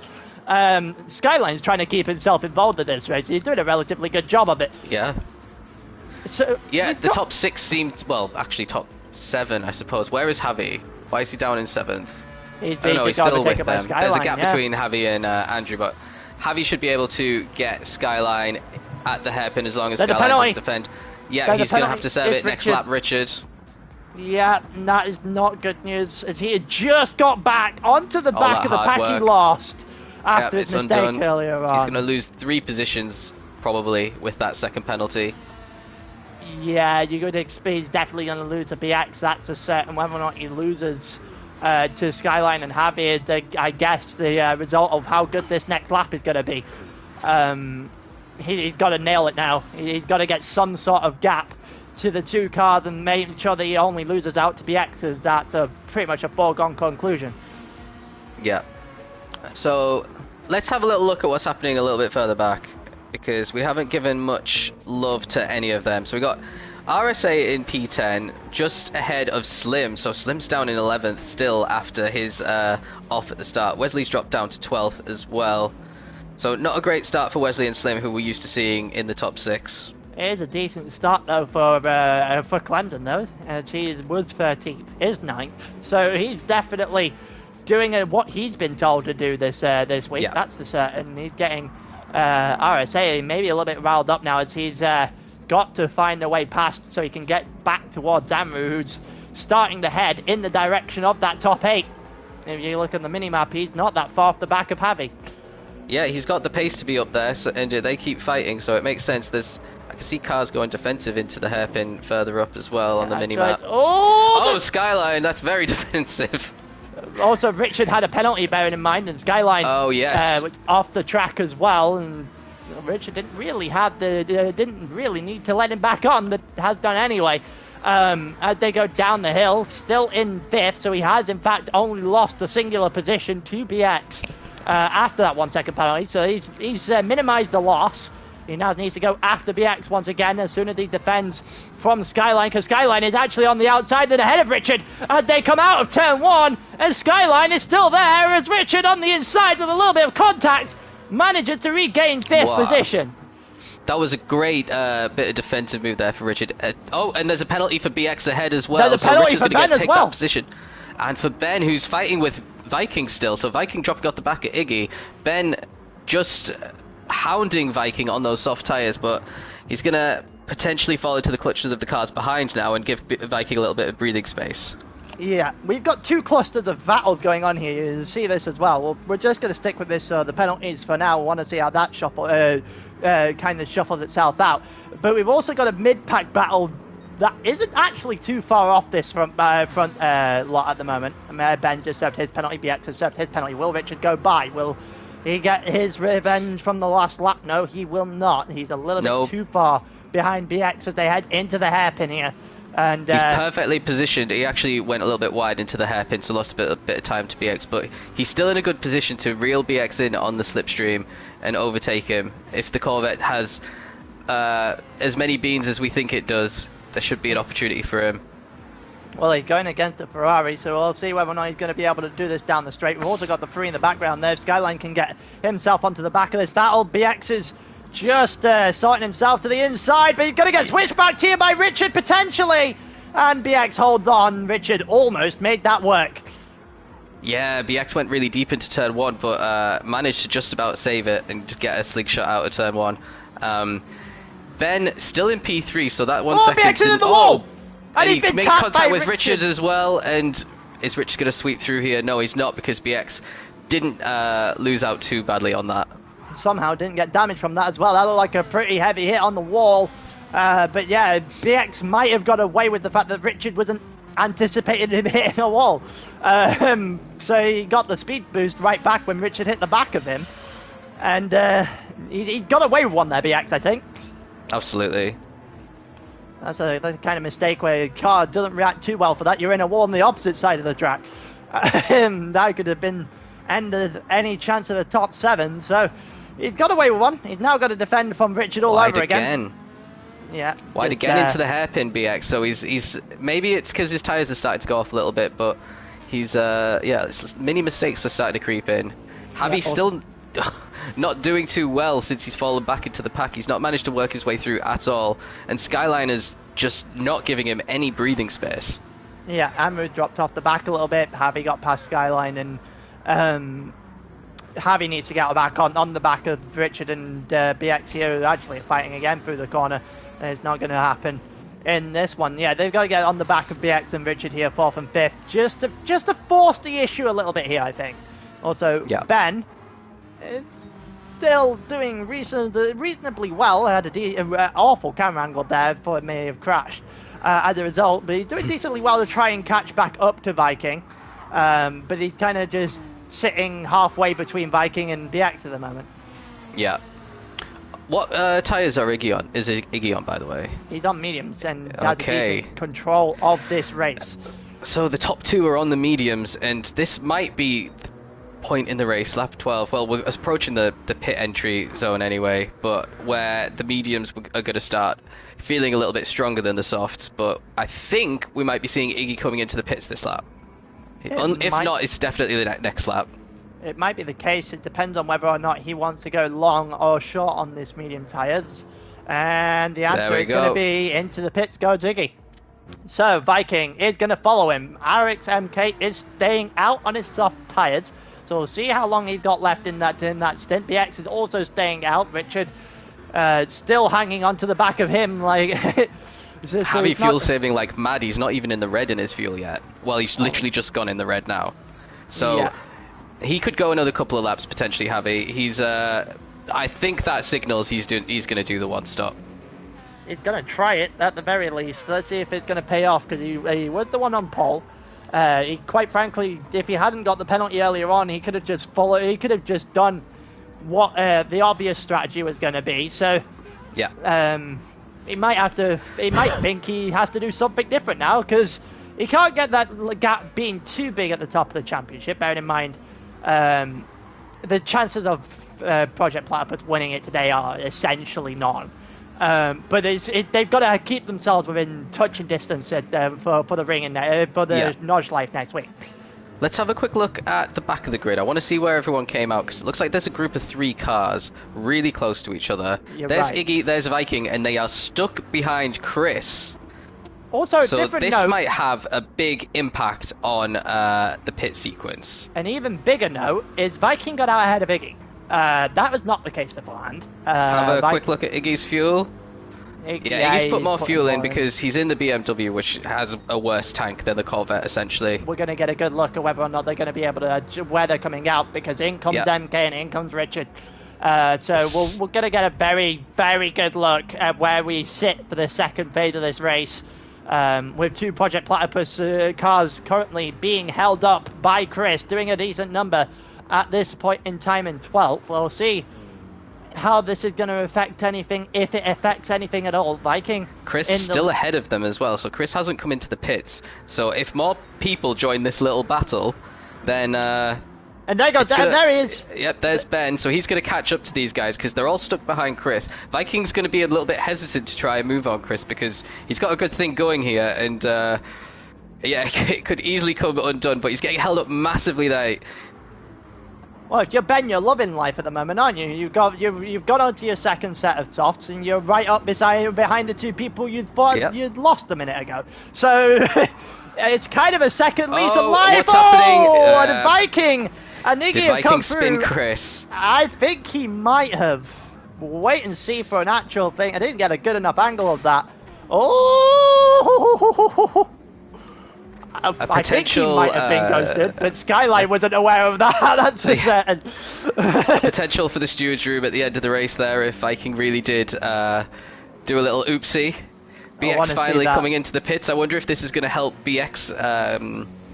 Skyline's trying to keep himself involved in this race. He's doing a relatively good job of it. Yeah. So yeah, the top 6 seemed, well, actually top 7, I suppose. Where is Javi? Why is he down in 7th? He's still with them. There's a gap between Javi and Andrew, but Javi should be able to get Skyline at the hairpin as long as Skyline doesn't defend. Yeah, he's going to have to serve it next lap, Richard. Yeah, that is not good news, as he had just got back onto the back of the pack he lost after his mistake earlier on. He's going to lose 3 positions, probably, with that second penalty. Yeah, you're going to expect he's definitely going to lose to BX, that's a certain. Whether or not he loses to Skyline and Javi, I guess the result of how good this next lap is going to be. He's got to nail it now. He's got to get some sort of gap to the 2 cars and make sure that he only loses out to BX, as that's pretty much a foregone conclusion. Yeah. So let's have a little look at what's happening a little bit further back, because we haven't given much love to any of them. So we got RSA in P10 just ahead of Slim, so Slim's down in 11th still after his off at the start. Wesley's dropped down to 12th as well, so not a great start for Wesley and Slim, who we're used to seeing in the top 6. It is a decent start though for Clemson though, as he was 13th, is 9th, so he's definitely doing what he's been told to do this week. Yeah. That's for certain. He's getting RSA maybe a little bit riled up now, as he's got to find a way past so he can get back towards Amru, who's starting to head in the direction of that top 8. If you look at the minimap, he's not that far off the back of Javi. Yeah, he's got the pace to be up there, so, and they keep fighting, so it makes sense. I can see cars going defensive into the hairpin further up as well on the minimap. Oh, Skyline, that's very defensive. Also, Richard had a penalty, bearing in mind, and Skyline yes. off the track as well. And Richard didn't really need to let him back on, but has done anyway. As they go down the hill, still in 5th, so he has in fact only lost a singular position to BX after that 1 second penalty. So he's minimised the loss. He now needs to go after BX once again as soon as he defends from Skyline, because Skyline is actually on the outside and ahead of Richard as they come out of turn 1, and Skyline is still there as Richard on the inside with a little bit of contact manages to regain 5th position. That was a great bit of defensive move there for Richard. And there's a penalty for BX ahead as well. There's a penalty for Ben as well. That position. And for Ben, who's fighting with Viking still, so Viking dropping off the back of Iggy. Ben just hounding Viking on those soft tyres, but he's going to potentially fall into the clutches of the cars behind now and give Viking a little bit of breathing space. Yeah, we've got 2 clusters of battles going on here. You see this as well. We're just going to stick with this, the penalties for now. We want to see how that kind of shuffles itself out. But we've also got a mid-pack battle that isn't actually too far off this front lot at the moment. Ben just served his penalty, BX has served his penalty. Will Richard go by? Will he get his revenge from the last lap? No, he will not. He's a little bit too far behind BX as they head into the hairpin here. And he's perfectly positioned. He actually went a little bit wide into the hairpin, so lost a bit of time to BX, but he's still in a good position to reel BX in on the slipstream and overtake him. If the Corvette has as many beans as we think it does, there should be an opportunity for him. Well, he's going against the Ferrari, so we'll see whether or not he's going to be able to do this down the straight. We've also got the 3 in the background there. Skyline can get himself onto the back of this battle. BX is just sorting himself to the inside, but he's going to get switched back here by Richard, potentially. And BX holds on. Richard almost made that work. Yeah, BX went really deep into turn 1, but managed to just about save it and just get a slingshot out of turn 1. Ben still in P3, so that 1 second... BX is in the wall! And he makes contact with Richard as well, and is Richard going to sweep through here? No, he's not, because BX didn't lose out too badly on that. Somehow didn't get damage from that as well. That looked like a pretty heavy hit on the wall. But yeah, BX might have got away with the fact that Richard wasn't anticipated him hitting a wall. So he got the speed boost right back when Richard hit the back of him. And he got away with one there, BX, I think. Absolutely. That's a kind of mistake where your car doesn't react too well for that. You're in a wall on the opposite side of the track. That could have been ended any chance of a top 7. So he's got away with one. He's now got to defend from Richard all over again. Yeah. Wide again into the hairpin, BX. So he's maybe it's because his tyres are starting to go off a little bit, but he's mini mistakes are starting to creep in. Javi's still not doing too well since he's fallen back into the pack. He's not managed to work his way through at all, and Skyline is just not giving him any breathing space. Yeah, Amru dropped off the back a little bit. Javi got past Skyline, and Javi needs to get back on the back of Richard and BX here, who are actually fighting again through the corner, and it's not going to happen in this one. Yeah, they've got to get on the back of BX and Richard here, 4th and 5th, just to force the issue a little bit here, I think. Also, Ben is still doing reasonably well. I had an awful camera angle there before it may have crashed as a result, but he's doing decently well to try and catch back up to Viking. But he's kind of just sitting halfway between Viking and BX at the moment. Yeah. What tyres are Iggy on? Is Iggy on, by the way? He's on mediums and has decent control of this race. So the top 2 are on the mediums, and this might be the point in the race, lap 12. Well, we're approaching the pit entry zone anyway, but where the mediums are going to start feeling a little bit stronger than the softs. But I think we might be seeing Iggy coming into the pits this lap. If not, it's definitely the next lap. It might be the case. It depends on whether or not he wants to go long or short on this medium tyres. And the answer is going to be into the pits goes Iggy. So Viking is going to follow him. Arix MK is staying out on his soft tyres. So we'll see how long he's got left in that stint. BX is also staying out. Richard still hanging on to the back of him like... Heavy fuel saving like mad. He's not even in the red in his fuel yet. Well, he's literally just gone in the red now. So he could go another couple of laps potentially. Javi. He's I think that signals he's going to do the one stop. He's going to try it at the very least. Let's see if it's going to pay off, because he was the one on pole. Quite frankly, if he hadn't got the penalty earlier on, he could have just followed. He could have just done what the obvious strategy was going to be. So, yeah, he might have to. He might think he has to do something different now because he can't get that gap being too big at the top of the championship. Bearing in mind, the chances of Project Platypus winning it today are essentially none. But they've got to keep themselves within touching distance for the ring and for the Nodge Life next week. Let's have a quick look at the back of the grid. I want to see where everyone came out because it looks like there's a group of 3 cars really close to each other. There's right. Iggy, there's Viking, and they are stuck behind Chris. Also, so this might have a big impact on the pit sequence. An even bigger note is Viking got out ahead of Iggy. That was not the case beforehand. Have a quick look at Iggy's fuel. Iggy's put more fuel in because he's in the BMW, which has a worse tank than the Corvette, essentially. We're going to get a good look at whether or not they're going to be able to, where they're coming out, because in comes MK and in comes Richard. So we're going to get a very, very good look at where we sit for the second phase of this race. With 2 Project Platypus cars currently being held up by Chris, doing a decent number at this point in time in 12th. We'll see how this is going to affect anything, if it affects anything at all. Viking. Chris is still ahead of them as well, so Chris hasn't come into the pits. So if more people join this little battle, then... and there goes, there he is. Yep, there's Ben, so he's going to catch up to these guys because they're all stuck behind Chris. Viking's going to be a little bit hesitant to try and move on Chris because he's got a good thing going here, and yeah, it could easily come undone, but he's getting held up massively there. Well, if you're Ben, you're loving life at the moment, aren't you? You've got onto your second set of softs, and you're right up behind the 2 people you thought you'd lost a minute ago. So it's kind of a second lease of life. What's happening? And Viking and Iggy have come through. Did Viking spin Chris? I think he might have. We'll wait and see for an actual thing. I didn't get a good enough angle of that. Oh! I think he might have been ghosted, but Skyline wasn't aware of that, that's for certain. Potential for the stewards room at the end of the race there if Viking really did do a little oopsie. BX finally coming into the pits. I wonder if this is going to help BX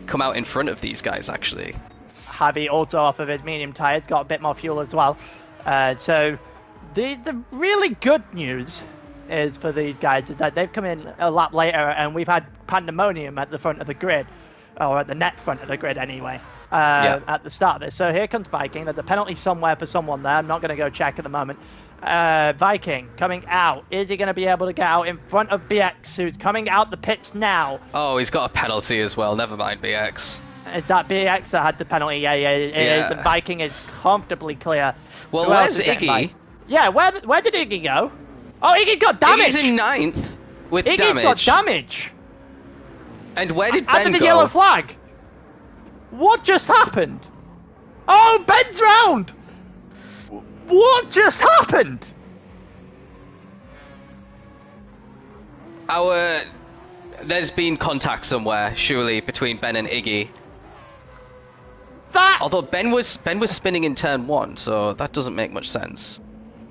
come out in front of these guys, actually. Javi also off of his medium tyres, got a bit more fuel as well. So the really good news is for these guys is that they've come in a lap later and we've had pandemonium at the front of the grid, or at the net front of the grid anyway, at the start of this. So here comes Viking. There's a penalty somewhere for someone there. I'm not going to go check at the moment. Viking coming out. Is he going to be able to get out in front of BX, who's coming out the pits now? Oh, he's got a penalty as well. Never mind BX. Is that BX that had the penalty? Yeah, it is. And Viking is comfortably clear. Well, where's Iggy? Yeah, where did Iggy go? Oh, Iggy got damage! Iggy's in 9th with Iggy's damage. Got damage! And where did Ben go? Under the yellow flag! What just happened? Oh, Ben's round! What just happened? There's been contact somewhere, surely, between Ben and Iggy. Although Ben was spinning in turn 1, so that doesn't make much sense.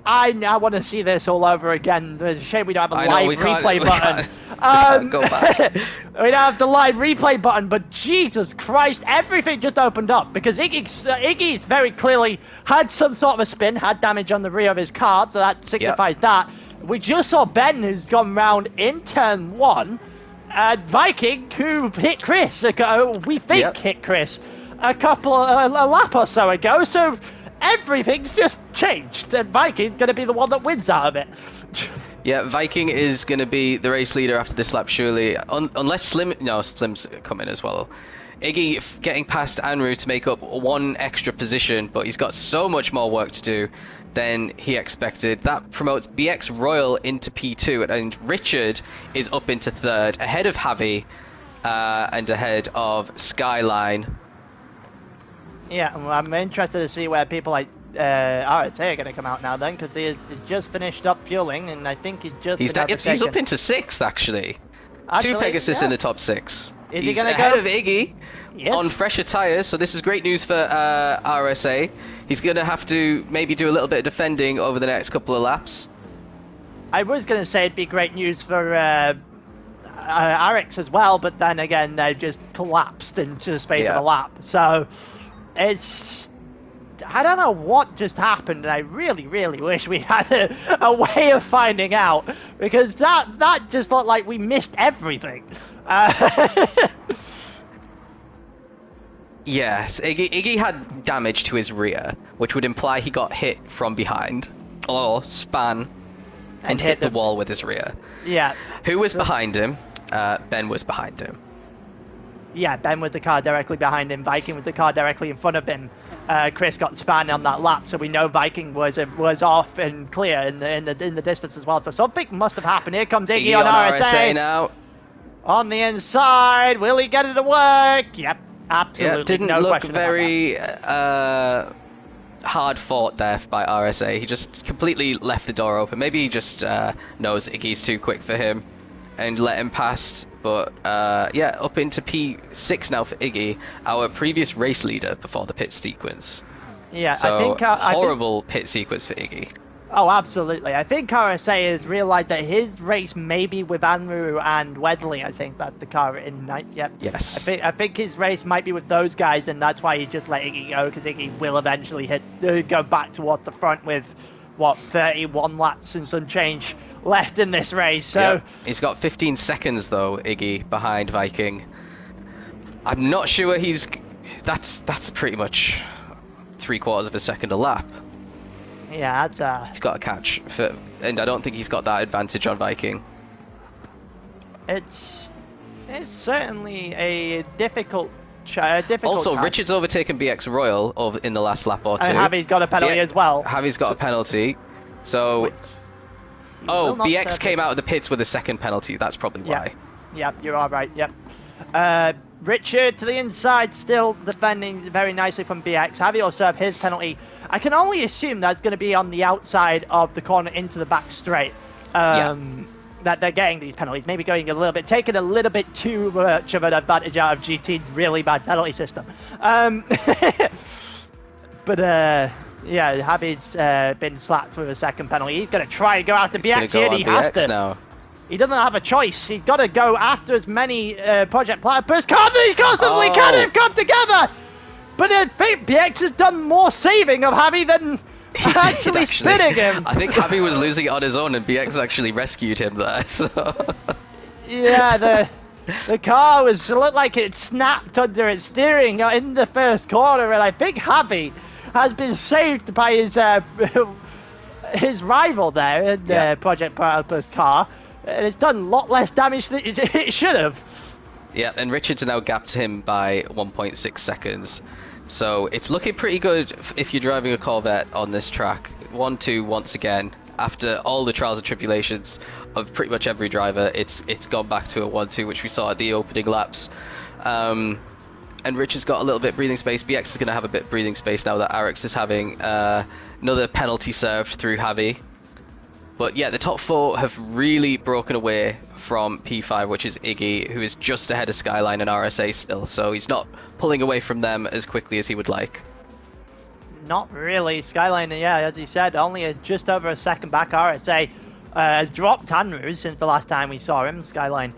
I now want to see this all over again. It's a shame we don't have a live replay button. Go back. We don't have the live replay button, but Jesus Christ, everything just opened up because Iggy very clearly had some sort of a spin, had damage on the rear of his car, so that signifies that. We just saw Ben, who's gone round in turn 1, and Viking, who hit Chris, we think hit Chris, a lap or so ago, so everything's just changed, and Viking's going to be the one that wins out of it. Yeah, Viking is going to be the race leader after this lap, surely. Unless Slim's coming as well. Iggy getting past Anru to make up 1 extra position, but he's got so much more work to do than he expected. That promotes BX Royal into P2, and Richard is up into 3rd, ahead of Javi, and ahead of Skyline. Yeah, well, I'm interested to see where people like RSA are going to come out now then, because he's just finished up fueling, and I think he's he's up into 6th actually. 2 Pegasus in the top 6. He's ahead of Iggy on fresher tyres, so this is great news for RSA. He's going to have to maybe do a little bit of defending over the next couple of laps. I was going to say it'd be great news for Arix as well, but then again, they just collapsed into the space of a lap. So I don't know what just happened, and I really, really wish we had a way of finding out, because that just looked like we missed everything. Yes, Iggy had damage to his rear, which would imply he got hit from behind, or span and hit the wall with his rear. Yeah. Who was behind him? Ben was behind him. Yeah, Ben with the car directly behind him, Viking with the car directly in front of him. Chris got spanned on that lap, so we know Viking was off and clear in the distance as well. So something must have happened. Here comes Iggy on RSA now. On the inside, will he get it to work? Yep, absolutely. Yeah, didn't look very hard fought there by RSA. He just completely left the door open. Maybe he just knows Iggy's too quick for him and let him pass. But yeah, up into P6 now for Iggy, our previous race leader before the pit sequence. Yeah, so I think horrible pit sequence for Iggy. Oh, absolutely. I think RSA has realised that his race may be with Andrew and Wesley. I think that the car in night. Yep. Yes. I think his race might be with those guys, and that's why he just let Iggy go, because Iggy will eventually go back towards the front with 31 laps and some change left in this race. So yep. He's got 15 seconds though, Iggy, behind Viking. I'm not sure that's pretty much 3/4 of a second a lap. Yeah, that's He's got a catch, and I don't think he's got that advantage on Viking. It's certainly a difficult Also, task. Richard's overtaken BX Royal in the last lap or two. And Javi's got a penalty as well. Javi's got a penalty. So, BX came out of the pits with a second penalty. That's probably why. Yep, you are right. Yep. Richard to the inside, still defending very nicely from BX. Javi will serve his penalty. I can only assume that's going to be on the outside of the corner into the back straight. That they're getting these penalties, maybe taking a little bit too much of an advantage out of GT's really bad penalty system. But yeah, Javi's been slapped with a second penalty. He's going to try and go after BX here, and he has to. Now. He doesn't have a choice. He's got to go after as many Project Platypus cars as he constantly can come together. But I think BX has done more saving of Javi than actually spinning him. I think Javi was losing it on his own, and BX actually rescued him there. So. Yeah, the car looked like it snapped under its steering in the first corner, and I think Javi has been saved by his rival there in the Project Platypus car. And it's done a lot less damage than it should have. Yeah, and Richard's now gapped him by 1.6 seconds. So it's looking pretty good if you're driving a Corvette on this track. 1-2 once again. After all the trials and tribulations of pretty much every driver, it's gone back to a 1-2, which we saw at the opening laps. And Richard's got a little bit of breathing space. BX is going to have a bit of breathing space now that Arix is having another penalty served through Javi. But yeah, the top four have really broken away from P5, which is Iggy, who is just ahead of Skyline and RSA still. So he's not pulling away from them as quickly as he would like. Not really. Skyline, yeah, as you said, only just over a second back. RSA has dropped Andrews since the last time we saw him. Skyline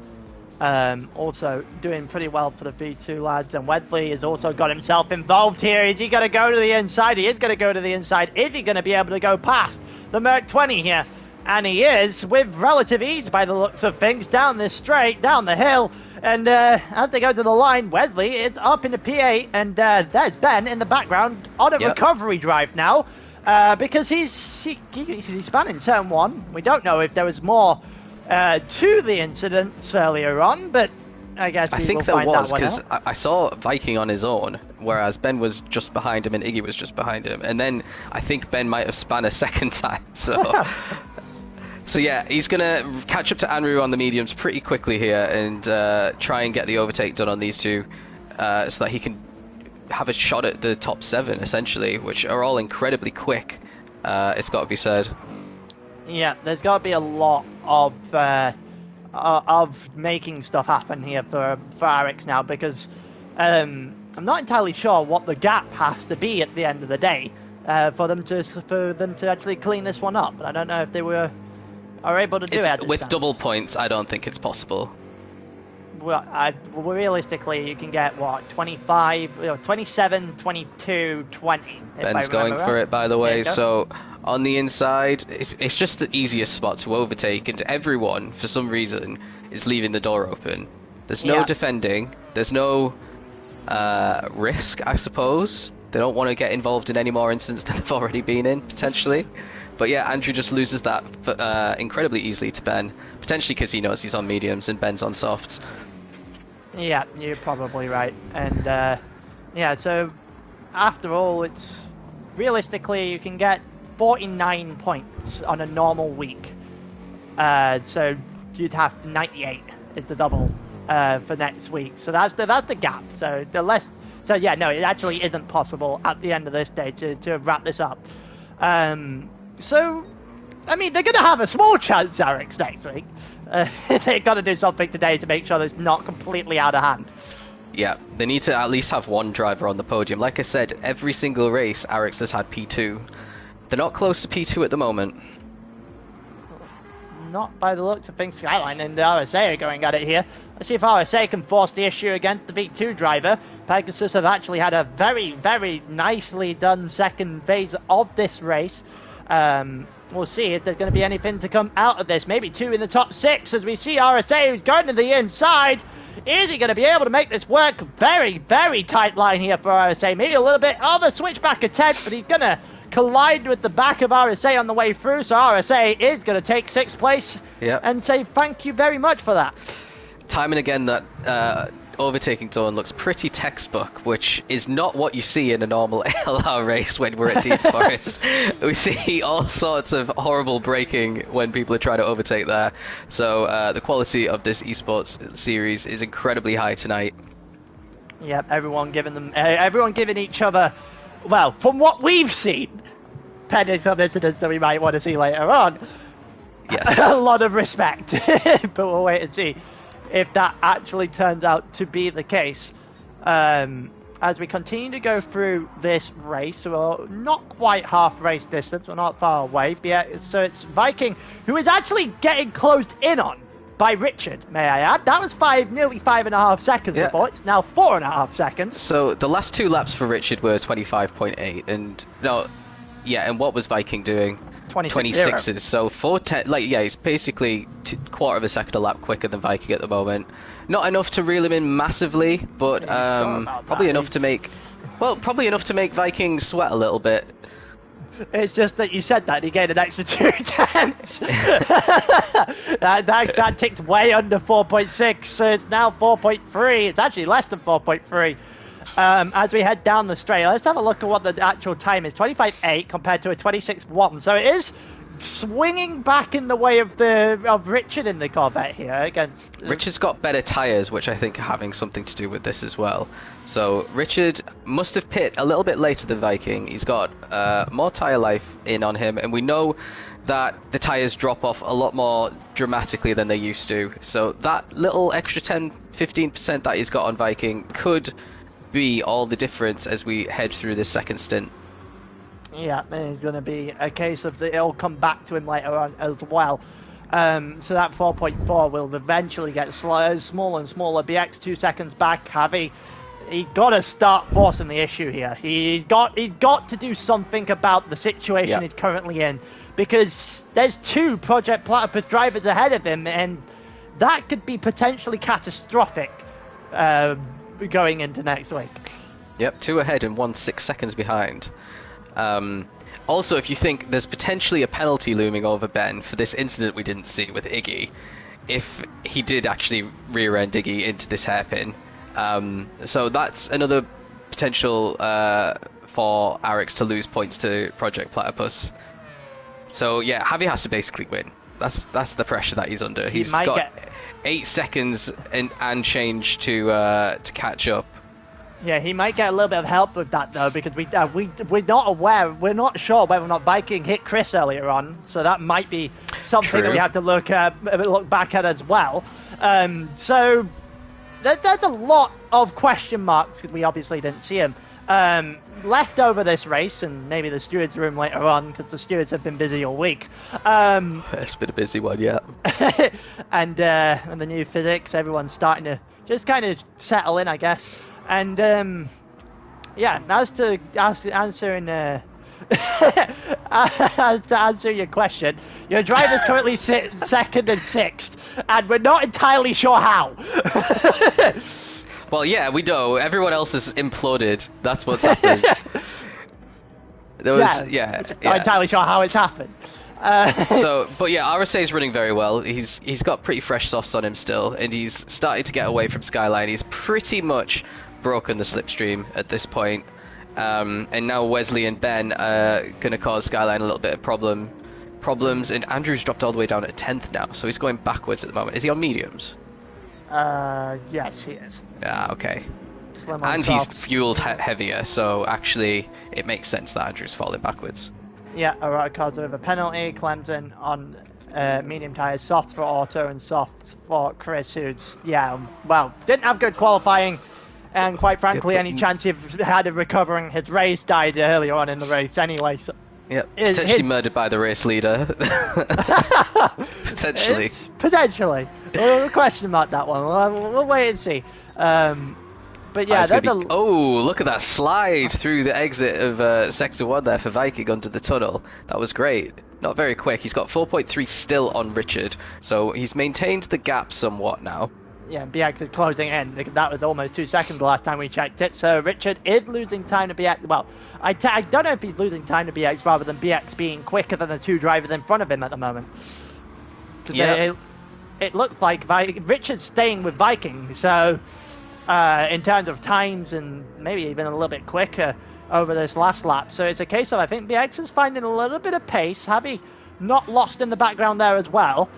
also doing pretty well for the V2 lads. And Wedley has also got himself involved here. Is he going to go to the inside? He is going to go to the inside. Is he going to be able to go past the Merc 20 here? And he is, with relative ease by the looks of things, down this straight, down the hill. And as they go to the line, Wesley is up in the P8, and there's Ben in the background on a recovery drive now, because he's spanning turn one. We don't know if there was more to the incident earlier on, but I guess I think there was, because I saw Viking on his own, whereas Ben was just behind him and Iggy was just behind him. And then I think Ben might have spun a second time, so... So yeah, he's going to catch up to Andrew on the mediums pretty quickly here and try and get the overtake done on these two so that he can have a shot at the top 7, essentially, which are all incredibly quick, it's got to be said. Yeah, there's got to be a lot of making stuff happen here for Arix now, because I'm not entirely sure what the gap has to be at the end of the day for them to actually clean this one up. I don't know if they are able to do it. With double points, I don't think it's possible. realistically, you can get, what, 25, 27, 22, 20. Ben's going for it, by the way. So on the inside, it's just the easiest spot to overtake, and everyone, for some reason, is leaving the door open. There's no defending. There's no risk, I suppose. They don't want to get involved in any more incidents than they've already been in, potentially. But yeah, Andrew just loses that incredibly easily to Ben, potentially because he knows he's on mediums and Ben's on softs. Yeah, you're probably right. And yeah, so after all, it's realistically you can get 49 points on a normal week. So you'd have 98 is the double for next week. So that's the gap. So the less. So yeah, no, it actually isn't possible at the end of this day to wrap this up. So, I mean, they're going to have a small chance, Alex, next week. They've got to do something today to make sure it's not completely out of hand. Yeah, they need to at least have one driver on the podium. Like I said, every single race, Arix has had P2. They're not close to P2 at the moment. Not by the looks of things. Skyline and the RSA are going at it here. Let's see if RSA can force the issue against the V2 driver. Pegasus have actually had a very, very nicely done second phase of this race. We'll see if there's going to be anything to come out of this. Maybe 2 in the top 6 as we see RSA who's going to the inside. Is he going to be able to make this work? Very, very tight line here for RSA. Maybe a little bit of a switchback attempt, but he's going to collide with the back of RSA on the way through. So RSA is going to take 6th place and say thank you very much for that. Time and again that overtaking zone looks pretty textbook, which is not what you see in a normal ALR race when we're at Deep Forest. We see all sorts of horrible braking when people are trying to overtake there. So the quality of this eSports series is incredibly high tonight. Yep, everyone giving each other, well, from what we've seen, pending some incidents that we might want to see later on, yes, a lot of respect. But we'll wait and see if that actually turns out to be the case. As we continue to go through this race, we're not quite half race distance, we're not far away, but yeah, so it's Viking who is actually getting closed in on by Richard, may I add. That was nearly 5.5 seconds before. It's now 4.5 seconds. So the last 2 laps for Richard were 25.8, and what was Viking doing? 26s. So 4:10. He's basically quarter of a second a lap quicker than Viking at the moment. Not enough to reel him in massively, but probably enough to make Viking sweat a little bit. It's just that you said that and he gained an extra 2 attempts. that ticked way under 4.6, so it's now 4.3. It's actually less than 4.3. As we head down the straight, let's have a look at what the actual time is. 25.8 compared to a 26.1. So it is swinging back in the way of Richard in the Corvette here. Against Richard's got better tyres, which I think are having something to do with this as well. So Richard must have pit a little bit later than Viking. He's got more tyre life in on him, and we know that the tyres drop off a lot more dramatically than they used to. So that little extra 10-15% that he's got on Viking could be all the difference as we head through this second stint. Yeah, it's going to be a case of it'll come back to him later on as well. So that 4.4 will eventually get smaller and smaller. BX 2 seconds back. Javi, he got to start forcing the issue here. He's got to do something about the situation he's currently in, because there's 2 Project Platypus drivers ahead of him, and that could be potentially catastrophic going into next week. Yep, 2 ahead and 1 6 seconds behind. Also, if you think there's potentially a penalty looming over Ben for this incident we didn't see with Iggy, if he did actually rear-end Iggy into this hairpin, so that's another potential for Arix to lose points to Project Platypus. So yeah, Javi has to basically win. That's the pressure that he's under. He's got 8 seconds and change to catch up. Yeah, he might get a little bit of help with that though, because we're not aware, we're not sure whether or not Viking hit Chris earlier on, so that might be something that we have to look back at as well. So there's a lot of question marks because we obviously didn't see him left over this race, and maybe the stewards room later on because the stewards have been busy all week. It's been a busy one, yeah. And the new physics, everyone's starting to just kind of settle in, I guess. And yeah, as to answering as to answer your question, your driver's currently second and sixth, and we're not entirely sure how. Well, yeah, we know. Everyone else has imploded. That's what's happened. There was, not entirely sure how it's happened. But yeah, RSA is running very well. He's got pretty fresh softs on him still, and he's starting to get away from Skyline. He's pretty much broken the slipstream at this point. And now Wesley and Ben are going to cause Skyline a little bit of problems, and Andrew's dropped all the way down at 10th now, so he's going backwards at the moment. Is he on mediums? Yes, he is. Yeah, okay. And he's fueled heavier, so actually it makes sense that Andrew's falling backwards. Yeah, alright, cards over penalty. Clemson on medium tyres, softs for Auto and softs for Chris, who's, well, didn't have good qualifying, and quite frankly, any chance he had of recovering his race died earlier on in the race anyway. So yeah, potentially murdered by the race leader. Potentially. Potentially. We'll question about that one. We'll wait and see. But yeah, oh, look at that slide through the exit of Sector 1 there for Viking onto the tunnel. That was great. Not very quick. He's got 4.3 still on Richard, so he's maintained the gap somewhat now. Yeah, BX is closing in. That was almost 2 seconds the last time we checked it. So Richard is losing time to BX. Well, I don't know if he's losing time to BX rather than BX being quicker than the two drivers in front of him at the moment. Yeah. It looks like Richard's staying with Viking, so in terms of times and maybe even a little bit quicker over this last lap. So it's a case of, I think BX is finding a little bit of pace. Javi not lost in the background there as well.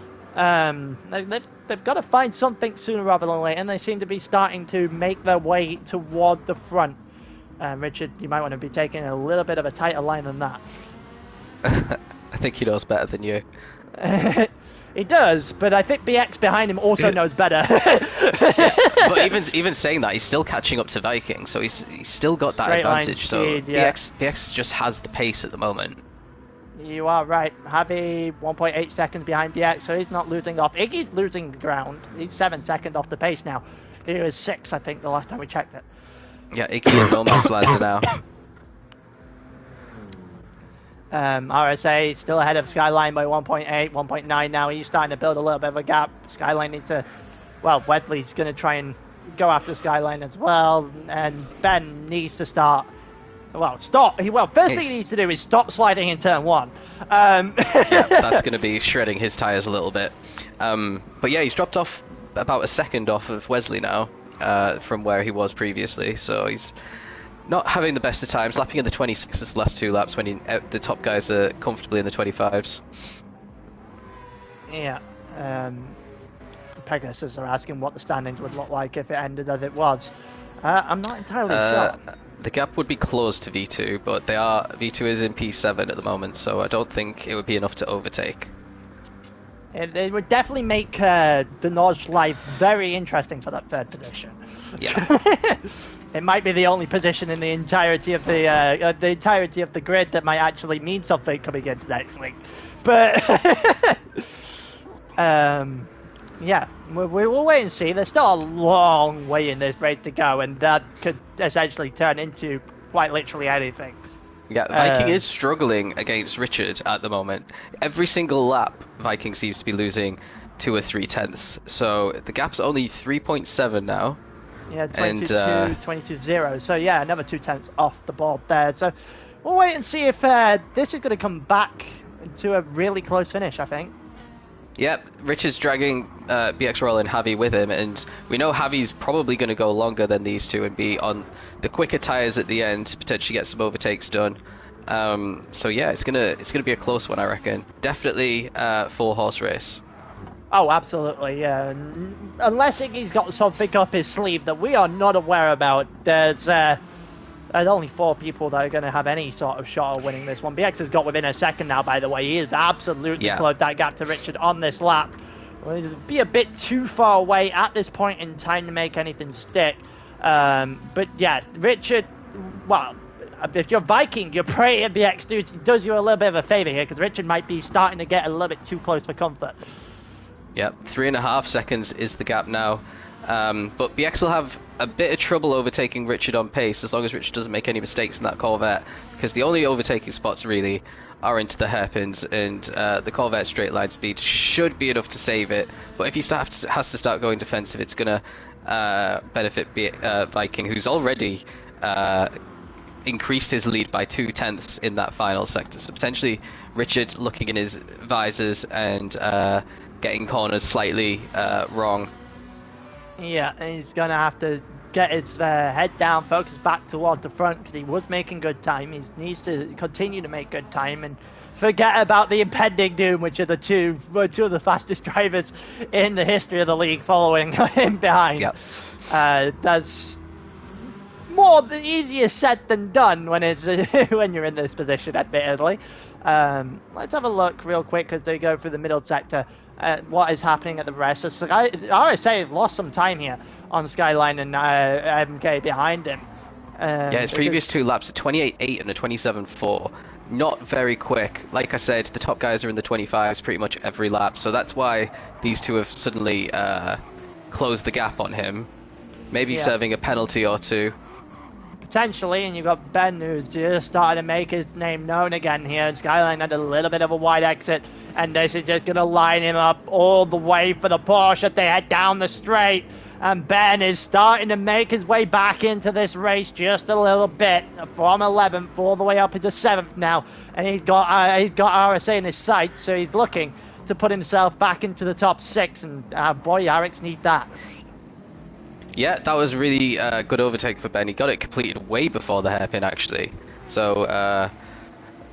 They've got to find something sooner rather than later, and they seem to be starting to make their way toward the front. Richard, you might want to be taking a little bit of a tighter line than that. I think he knows better than you. He does, but I think BX behind him also knows better. Yeah, but even saying that, he's still catching up to Viking, so he's still got that advantage. Speed, so BX just has the pace at the moment. You are right. Javi 1.8 seconds behind BX, so he's not losing off. Iggy's losing the ground. He's 7 seconds off the pace now. He was 6, I think, the last time we checked it. Yeah, Iggy and no man's land now. RSA still ahead of Skyline by 1.8, 1.9 now. He's starting to build a little bit of a gap. Skyline needs to... Well, Wesley's going to try and go after Skyline as well. And Ben needs to start... Well, stop. First thing he needs to do is stop sliding in turn 1. Yeah, that's going to be shredding his tyres a little bit. But yeah, he's dropped off about a second off of Wesley now from where he was previously. So he's not having the best of times, lapping in the 26s the last 2 laps when the top guys are comfortably in the 25s. Yeah. Pegasus are asking what the standings would look like if it ended as it was. I'm not entirely sure. The gap would be closed to V2, but V2 is in P7 at the moment, so I don't think it would be enough to overtake. It would definitely make the Norge life very interesting for that 3rd position. Yeah. It might be the only position in the entirety of the grid that might actually mean something coming into next week. But yeah, we'll wait and see. There's still a long way in this race to go, and that could essentially turn into quite literally anything. Yeah, Viking is struggling against Richard at the moment. Every single lap, Viking seems to be losing 2 or 3 tenths. So the gap's only 3.7 now. Yeah, 22-0. So yeah, another 2 tenths off the board there. So we'll wait and see if this is going to come back to a really close finish, I think. Yep, Richard's dragging BX Royal and Javi with him, and we know Javi's probably going to go longer than these two and be on the quicker tyres at the end to potentially get some overtakes done. So yeah, it's gonna be a close one, I reckon. Definitely 4-horse race. Oh, absolutely, yeah. Unless Iggy's got something up his sleeve that we are not aware about, there's only 4 people that are going to have any sort of shot of winning this one. BX has got within a second now, by the way. He is absolutely closed that gap to Richard on this lap. Well, it'd be a bit too far away at this point in time to make anything stick. But yeah, Richard, well, if you're Viking, you're praying BX does you a little bit of a favour here, because Richard might be starting to get a little bit too close for comfort. Yep, 3.5 seconds is the gap now. But BX will have a bit of trouble overtaking Richard on pace as long as Richard doesn't make any mistakes in that Corvette, because the only overtaking spots really are into the hairpins, and the Corvette straight line speed should be enough to save it. But if he has to start going defensive, it's going to benefit Viking, who's already increased his lead by 2/10 in that final sector. So potentially Richard looking in his visors and getting corners slightly wrong. Yeah, and he's going to have to get his head down, focus back towards the front, because he was making good time. He needs to continue to make good time and forget about the impending doom, which are two of the fastest drivers in the history of the league following him behind. Yep. That's more easier said than done when it's when you're in this position, admittedly. Let's have a look real quick as they go through the middle sector. What is happening at the rest? RSA lost some time here on Skyline and MK behind him. Yeah, his previous two laps, a 28.8 and a 27.4. Not very quick. Like I said, the top guys are in the 25s pretty much every lap, so that's why these two have suddenly closed the gap on him. Maybe serving a penalty or two. Potentially, and you've got Ben who's just starting to make his name known again here, and Skyline had a little bit of a wide exit, and this is just going to line him up all the way for the Porsche as they head down the straight, and Ben is starting to make his way back into this race just a little bit, from 11th all the way up into 7th now, and he's got RSA in his sights, so he's looking to put himself back into the top 6, and boy, Arix need that. Yeah, that was really good overtake for Ben. He got it completed way before the hairpin, actually. So,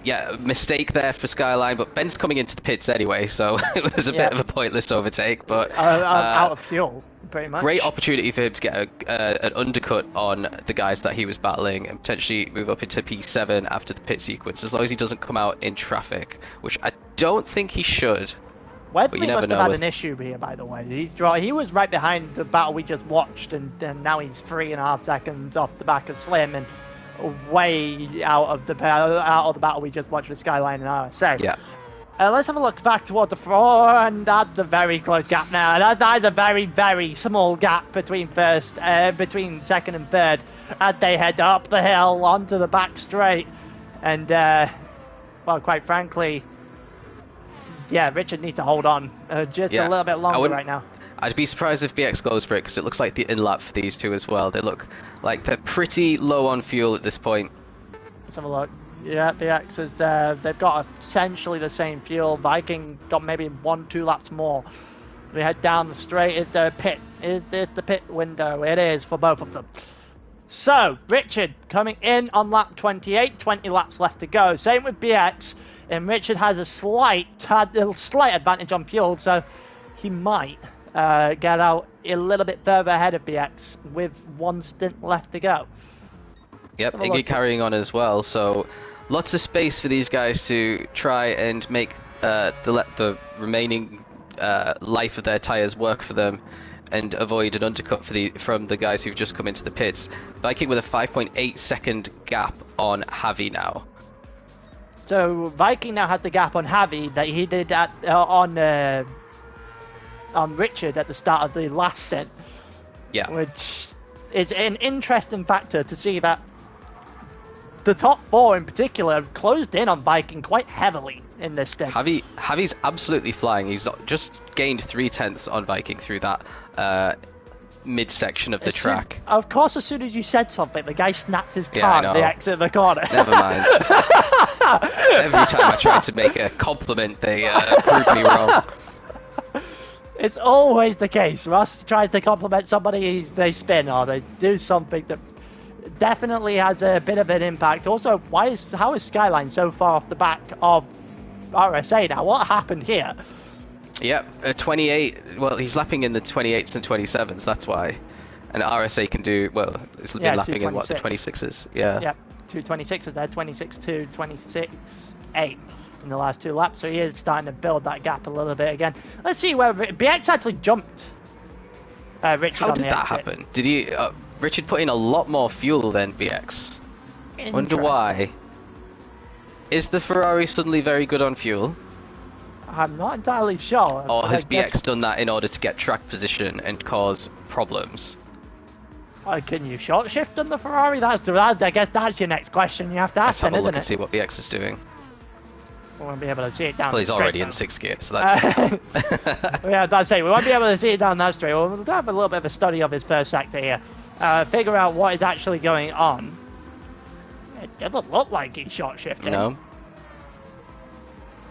yeah, mistake there for Skyline, but Ben's coming into the pits anyway, so it was a bit of a pointless overtake. But out of fuel, pretty much. Great opportunity for him to get an undercut on the guys that he was battling and potentially move up into P7 after the pit sequence, as long as he doesn't come out in traffic, which I don't think he should. Wesley must have had an issue here, by the way. He was right behind the battle we just watched, and now he's 3.5 seconds off the back of Slim, and way out of the battle we just watched with Skyline and RSA. Yeah. Let's have a look back towards the floor, and that's a very close gap now. That's a very, very small gap between second and third as they head up the hill onto the back straight. And, well, quite frankly, yeah, Richard needs to hold on just a little bit longer right now. I'd be surprised if BX goes for it, because it looks like the in-lap for these two as well. They look like they're pretty low on fuel at this point. Let's have a look. Yeah, BX is they've got essentially the same fuel. Viking got maybe 1-2 laps more. We head down the straight. Is the pit? Is this the pit window? It is for both of them. So, Richard coming in on lap 28, 20 laps left to go. Same with BX. And Richard has a slight advantage on fuel, so he might get out a little bit further ahead of BX with one stint left to go. Yep, Iggy carrying on as well, so lots of space for these guys to try and make the remaining life of their tyres work for them and avoid an undercut from the guys who've just come into the pits. Viking with a 5.8 second gap on Javi now. So Viking now has the gap on Javi that he did on Richard at the start of the last stint. Yeah. Which is an interesting factor to see that the top 4 in particular have closed in on Viking quite heavily in this stint. Javi's absolutely flying. He's just gained 3/10 on Viking through that midsection of the track. Of course, as soon as you said something, the guy snapped his car at the exit of the corner. Never mind. Every time I tried to make a compliment, they proved me wrong. It's always the case. Ross tries to compliment somebody, they spin or they do something that definitely has a bit of an impact. Also, how is Skyline so far off the back of RSA now? What happened here? Yep, 28. Well, he's lapping in the 28s and 27s. That's why. And RSA can do well. It's been lapping in what the 26s. Yeah. Yep, 226s there, 26-2, 26-8 in the last 2 laps. So he is starting to build that gap a little bit again. Let's see where BX actually jumped. Richard. How did that happen? Did he? Richard put in a lot more fuel than BX. Wonder why. Is the Ferrari suddenly very good on fuel? I'm not entirely sure. Or has guess, BX done that in order to get track position and cause problems? can you short shift on the Ferrari? I guess that's your next question you have to Let's ask have then, a look isn't and it? see what BX is doing. We won't be able to see it down Well, he's the straight, already in though. 6th gear, so that's... Yeah, I'd say we won't be able to see it down that straight. We'll have a little bit of a study of his first sector here. Figure out what is actually going on. It doesn't look like he's short shifting. No.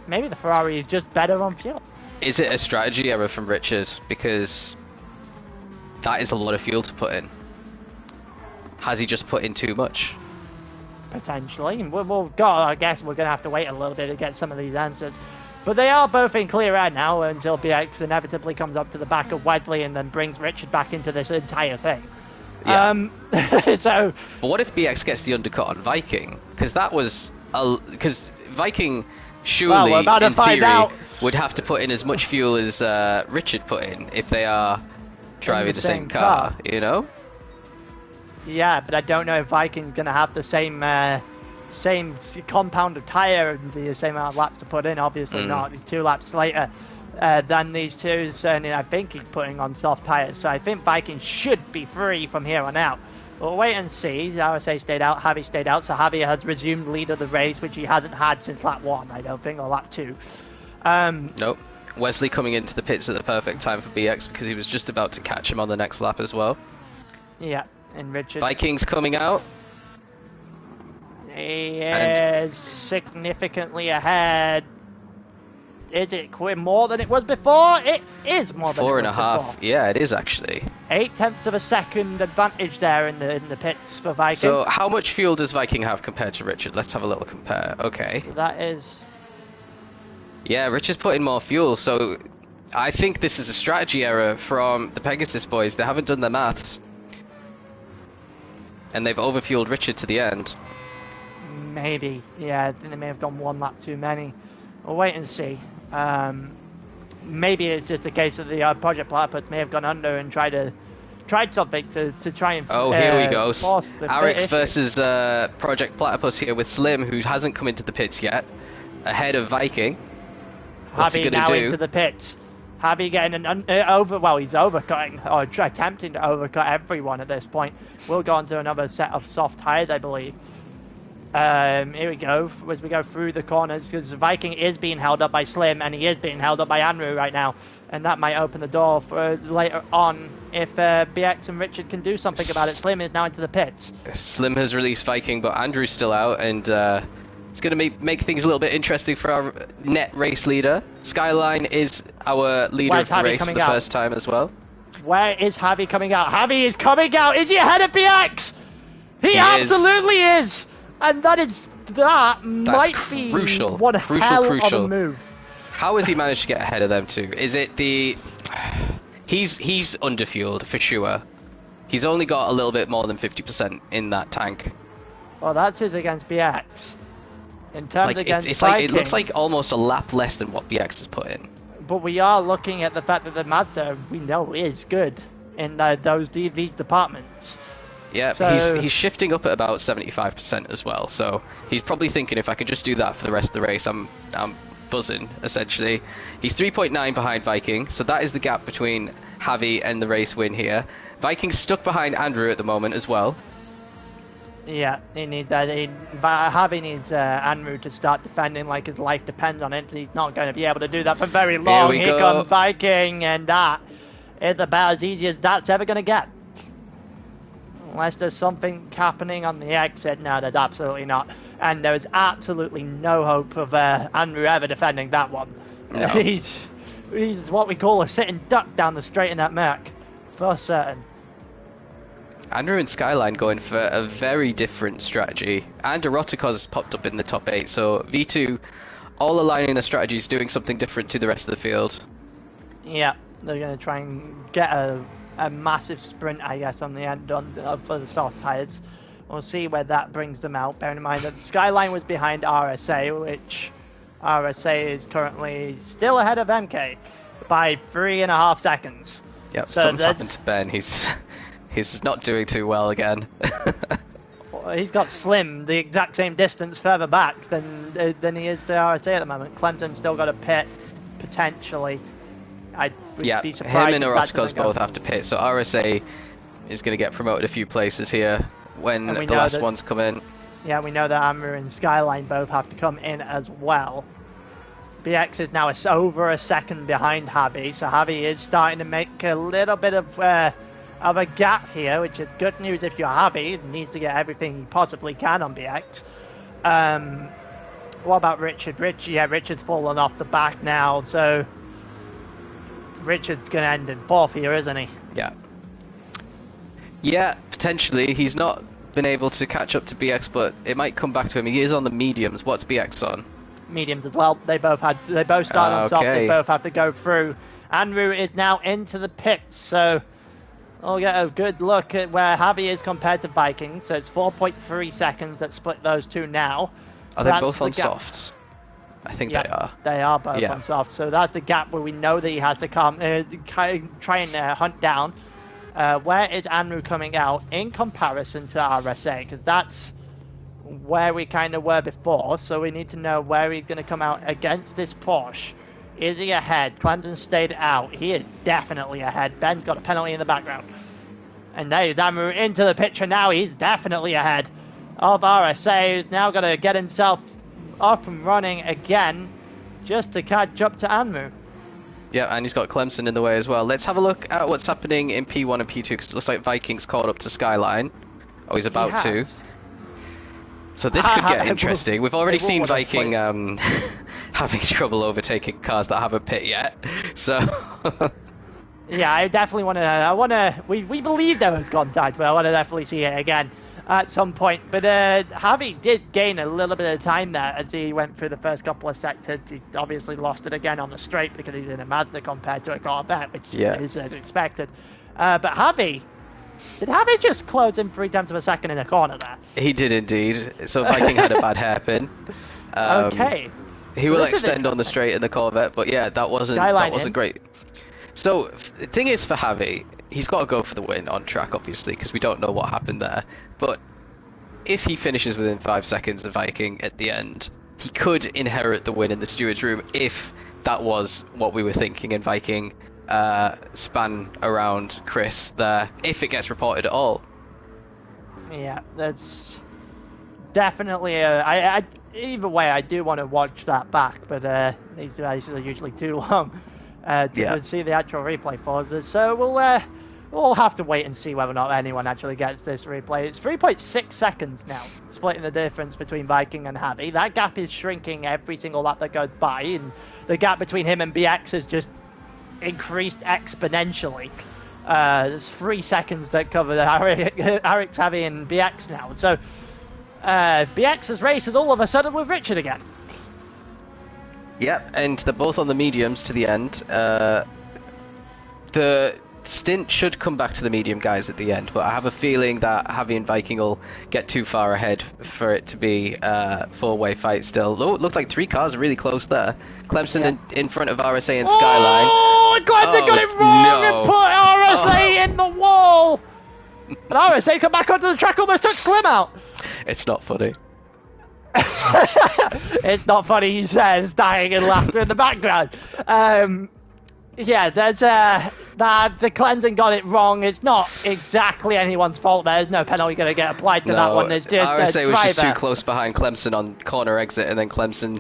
Maybe the Ferrari is just better on fuel. Is it a strategy error from Richard? Because that is a lot of fuel to put in. Has he just put in too much? Potentially. I guess we're going to have to wait a little bit to get some of these answers. But they are both in clear air now until BX inevitably comes up to the back of Wedley and then brings Richard back into this entire thing. Yeah. So. But what if BX gets the undercut on Viking? Because that was... Because Viking surely, we're about to in find theory, out. would have to put in as much fuel as Richard put in if they are driving the same car, you know? Yeah, but I don't know if Viking's going to have the same compound of tyre and the same amount of laps to put in. Obviously not. He's 2 laps later than these two, and I think he's putting on soft tyres. So I think Viking should be free from here on out. We'll wait and see. RSA stayed out, Javi stayed out, so Javi has resumed lead of the race, which he hasn't had since lap 1, I don't think, or lap 2. Nope. Wesley coming into the pits at the perfect time for BX because he was just about to catch him on the next lap as well. Yeah, and Richard. Vikings coming out. He is significantly ahead. Is it more than it was before? It is more than it was 4.5. before. Yeah, it is actually. 0.8 of a second advantage there in the pits for Viking. So how much fuel does Viking have compared to Richard? Let's have a little compare. Okay. So that is... Yeah, Richard's put in more fuel, so I think this is a strategy error from the Pegasus boys. They haven't done their maths. And they've overfueled Richard to the end. Maybe. Yeah, I think they may have gone 1 lap too many. We'll wait and see. Maybe it's just a case of the Project Platypus may have gone under and tried something to try and Oh, here we go. force the Arix issue. versus Project Platypus here with Slim, who hasn't come into the pits yet, ahead of Viking. What's he Javi gonna now do? into the pits. Javi getting an he's overcutting, or attempting to overcut everyone at this point. We'll go on to another set of soft tyres, I believe. Here we go, as we go through the corners, because Viking is being held up by Slim, and he is being held up by Andrew right now, and that might open the door for later on if BX and Richard can do something about it. Slim is now into the pits. Slim has released Viking, but Andrew's still out, and it's going to make things a little bit interesting for our net race leader. Skyline is our leader Where's of the Javi race for coming the out? first time as well. Where is Javi coming out? Javi is coming out! Is he ahead of BX? He absolutely is! And that might be crucial. one hell of Crucial. a move. How has he managed to get ahead of them too? Is it the... He's underfueled for sure. He's only got a little bit more than 50% in that tank. Well, that's his against BX. In terms against it's Viking, like, it looks like almost a lap less than what BX has put in. But we are looking at the fact that the Mazda, we know, is good in these departments. Yeah, So- he's shifting up at about 75% as well. So he's probably thinking, if I could just do that for the rest of the race, I'm buzzing, essentially. He's 3.9 behind Viking, so that is the gap between Javi and the race win here. Viking's stuck behind Andrew at the moment as well. Yeah, he needs that. Javi needs Andrew to start defending like his life depends on it. He's not going to be able to do that for very long. we Here go. comes Viking, and that is about as easy as that's ever going to get. Unless there's something happening on the exit. No, there's absolutely not. And there is absolutely no hope of Andrew ever defending that one. No. He's what we call a sitting duck down the straight in that Merc. For certain. Andrew and Skyline going for a very different strategy. And Eroticos popped up in the top 8, so V2 all aligning their strategies, doing something different to the rest of the field. Yeah, they're going to try and get a massive sprint, I guess, on the end for the soft tyres. We'll see where that brings them out. Bearing in mind that Skyline was behind RSA, which RSA is currently still ahead of MK by 3.5 seconds. Yep, So something's happened to Ben. He's not doing too well again. He's got Slim the exact same distance further back than he is to RSA at the moment. Clemson's still got a pit. potentially. I'd Yeah, be surprised him and if that Orozco's doesn't go. both have to pit, so RSA is going to get promoted a few places here when And we the know last that- ones come in. Yeah, we know that Amru and Skyline both have to come in as well. BX is now over a second behind Javi, so Javi is starting to make a little bit of a gap here, which is good news if you're Javi. He needs to get everything he possibly can on BX. What about Richard? Richard's fallen off the back now, so Richard's going to end in fourth here, isn't he? Yeah. Yeah, potentially. He's not been able to catch up to BX, but it might come back to him. He is on the mediums. What's BX on? Mediums as well. They both started on soft. They both have to go through. Andrew is now into the pits, so we'll get a good look at where Javi is compared to Viking. So it's 4.3 seconds that split those two now. Are they both on softs? I think they are. They are both on soft. So that's the gap where we know that he has to come try and hunt down. Where is Andrew coming out in comparison to RSA? Because that's where we kind of were before, so we need to know where he's going to come out against this Porsche. Is he ahead? Clemson stayed out. He is definitely ahead. Ben's got a penalty in the background. And there's Amru into the picture now. He's definitely ahead of RSA. He's now got to get himself up and running again just to catch up to Amru. Yeah, and he's got Clemson in the way as well. Let's have a look at what's happening in P1 and P2, because it looks like Viking's caught up to Skyline. Oh, he's about to. So this could get interesting. We've already seen Viking having trouble overtaking cars that haven't pit yet. So yeah, I definitely want to. We believe there was contact, but I want to definitely see it again at some point. But Javi did gain a little bit of time there as he went through the first couple of sectors. He obviously lost it again on the straight because he's in a Mazda compared to a Corvette, which is as expected. But Javi. Did Javi just close in 0.3 of a second in a corner there? He did indeed. So Viking had a bad hairpin. Okay. He will extend on the straight in the Corvette, but yeah, that wasn't great. So the thing is for Javi, he's got to go for the win on track, obviously, because we don't know what happened there. But if he finishes within 5 seconds of Viking at the end, he could inherit the win in the steward's room if that was what we were thinking in Viking. Span around Chris there, if it gets reported at all. Yeah, that's definitely either way, I do want to watch that back, but these races are usually too long to see the actual replay for this. So we'll have to wait and see whether or not anyone actually gets this replay. It's 3.6 seconds now, splitting the difference between Viking and Javi. That gap is shrinking every single lap that goes by, and the gap between him and BX is just increased exponentially. There's 3 seconds that cover Eric, Javi, and BX now. So BX has raced all of a sudden with Richard again. Yep, and they're both on the mediums to the end. The stint should come back to the medium guys at the end, but I have a feeling that Javi and Viking will get too far ahead for it to be a four-way fight still. Oh, it looked like 3 cars are really close there. Clemson in front of RSA and Skyline. Oh, Clemson got it wrong and put RSA in the wall. And RSA come back onto the track, almost took Slim out. It's not funny. It's not funny, he says, dying in laughter in the background. Yeah, there's the Clemson got it wrong. It's not exactly anyone's fault. There's no penalty going to get applied to that one. It's just RSA was just too close behind Clemson on corner exit, and then Clemson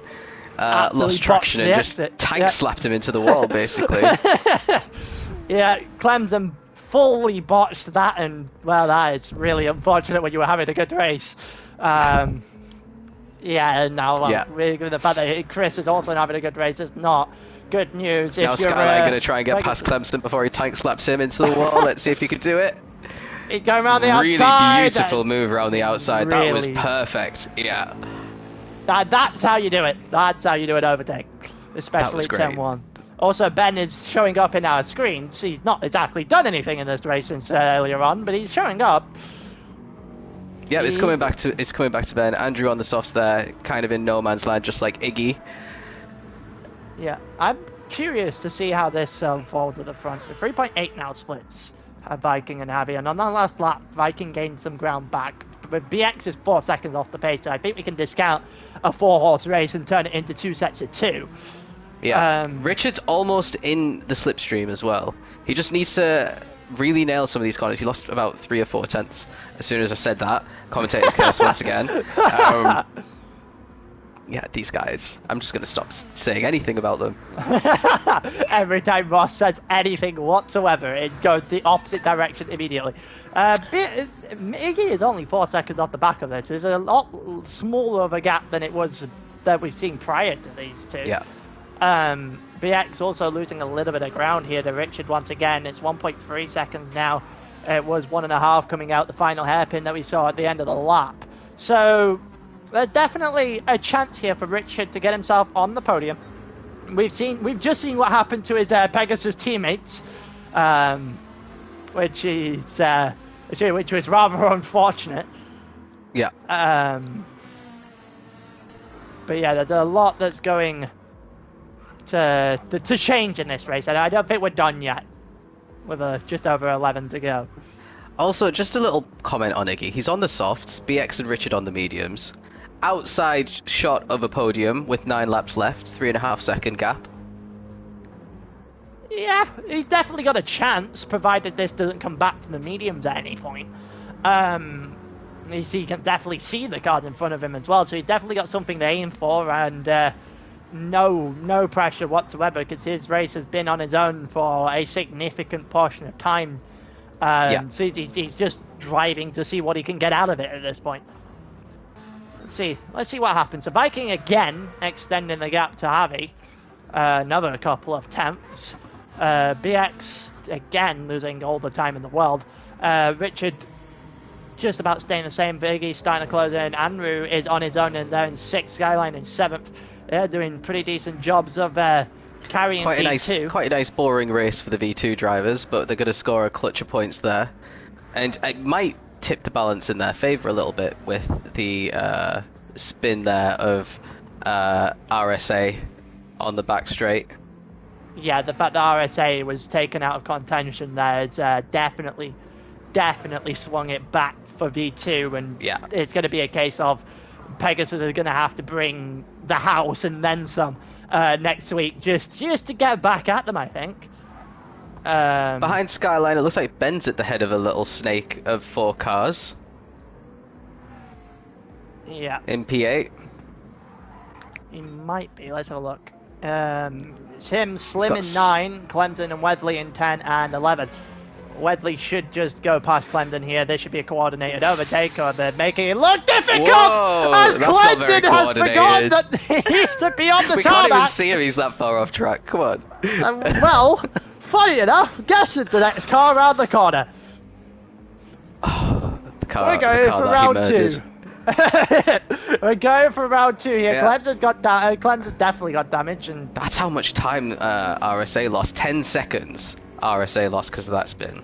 lost traction and just tank slapped him into the wall, basically. Yeah, Clemson fully botched that, and well, that is really unfortunate when you were having a good race. Yeah, and now the fact that Chris is also having a good race is not good news. Now Skyline going to try and get past Clemson before he tank slaps him into the wall. Let's see if he can do it. He's going around the outside. Really beautiful move around the outside. Really, that was perfect. Yeah. That's how you do it. That's how you do an overtake, especially 10-1. Also, Ben is showing up in our screens. He's not exactly done anything in this race since earlier on, but he's showing up. Yeah, it's coming back to Ben. Andrew on the softs there, kind of in no man's land, just like Iggy. Yeah, I'm curious to see how this unfolds at the front. The 3.8 now splits Viking and Javi, and on the last lap, Viking gained some ground back. But BX is 4 seconds off the pace, so I think we can discount a 4-horse race and turn it into 2 sets of 2. Yeah, Richard's almost in the slipstream as well. He just needs to really nail some of these corners. He lost about 3 or 4 tenths as soon as I said that. Commentator's curse once again. Yeah, these guys. I'm just going to stop saying anything about them. Every time Ross says anything whatsoever, it goes the opposite direction immediately. Iggy is only 4 seconds off the back of this. It's a lot smaller of a gap than it was that we've seen prior to these two. Yeah. BX also losing a little bit of ground here to Richard once again. It's 1.3 seconds now. It was 1.5 coming out the final hairpin that we saw at the end of the lap. So there's definitely a chance here for Richard to get himself on the podium. We've just seen what happened to his Pegasus teammates, which was rather unfortunate. Yeah. But yeah, there's a lot that's going to change in this race, and I don't think we're done yet with just over 11 to go. Also, just a little comment on Iggy. He's on the softs, BX and Richard on the mediums. Outside shot of a podium with 9 laps left, 3.5 second gap. Yeah, he's definitely got a chance, provided this doesn't come back to the mediums at any point. He can definitely see the cars in front of him as well, so he's definitely got something to aim for, and no pressure whatsoever, because his race has been on his own for a significant portion of time. So he's just driving to see what he can get out of it at this point. Let's see what happens. So Viking again extending the gap to Javi. Another couple of tenths. BX again losing all the time in the world. Richard just about staying the same. Biggie's starting to close in. Andrew is on his own and they're in 6th. Skyline in 7th. They're doing pretty decent jobs of carrying V2. Quite a nice boring race for the V2 drivers, but they're going to score a clutch of points there. And it might tip the balance in their favour a little bit with the spin there of RSA on the back straight. Yeah, the fact that RSA was taken out of contention there has definitely swung it back for V2, and yeah, it's going to be a case of Pegasus are going to have to bring the house and then some next week just to get back at them, I think. Behind Skyline, it looks like Ben's at the head of a little snake of 4 cars. Yeah. In P8. He might be. Let's have a look. It's him, Slim in 9, Clemson and Wedley in 10 and 11. Wedley should just go past Clemson here. There should be a coordinated overtake, or they're making it look difficult. Whoa, as Clemson has forgotten that he needs to be on the tarmac. We can't even see him. He's that far off track. Come on. Well, funny enough, guess it's the next car around the corner. We're going for round 2. We're going for round 2 here. Yeah. Clemson definitely got damage, and that's how much time RSA lost. 10 seconds RSA lost because of that spin.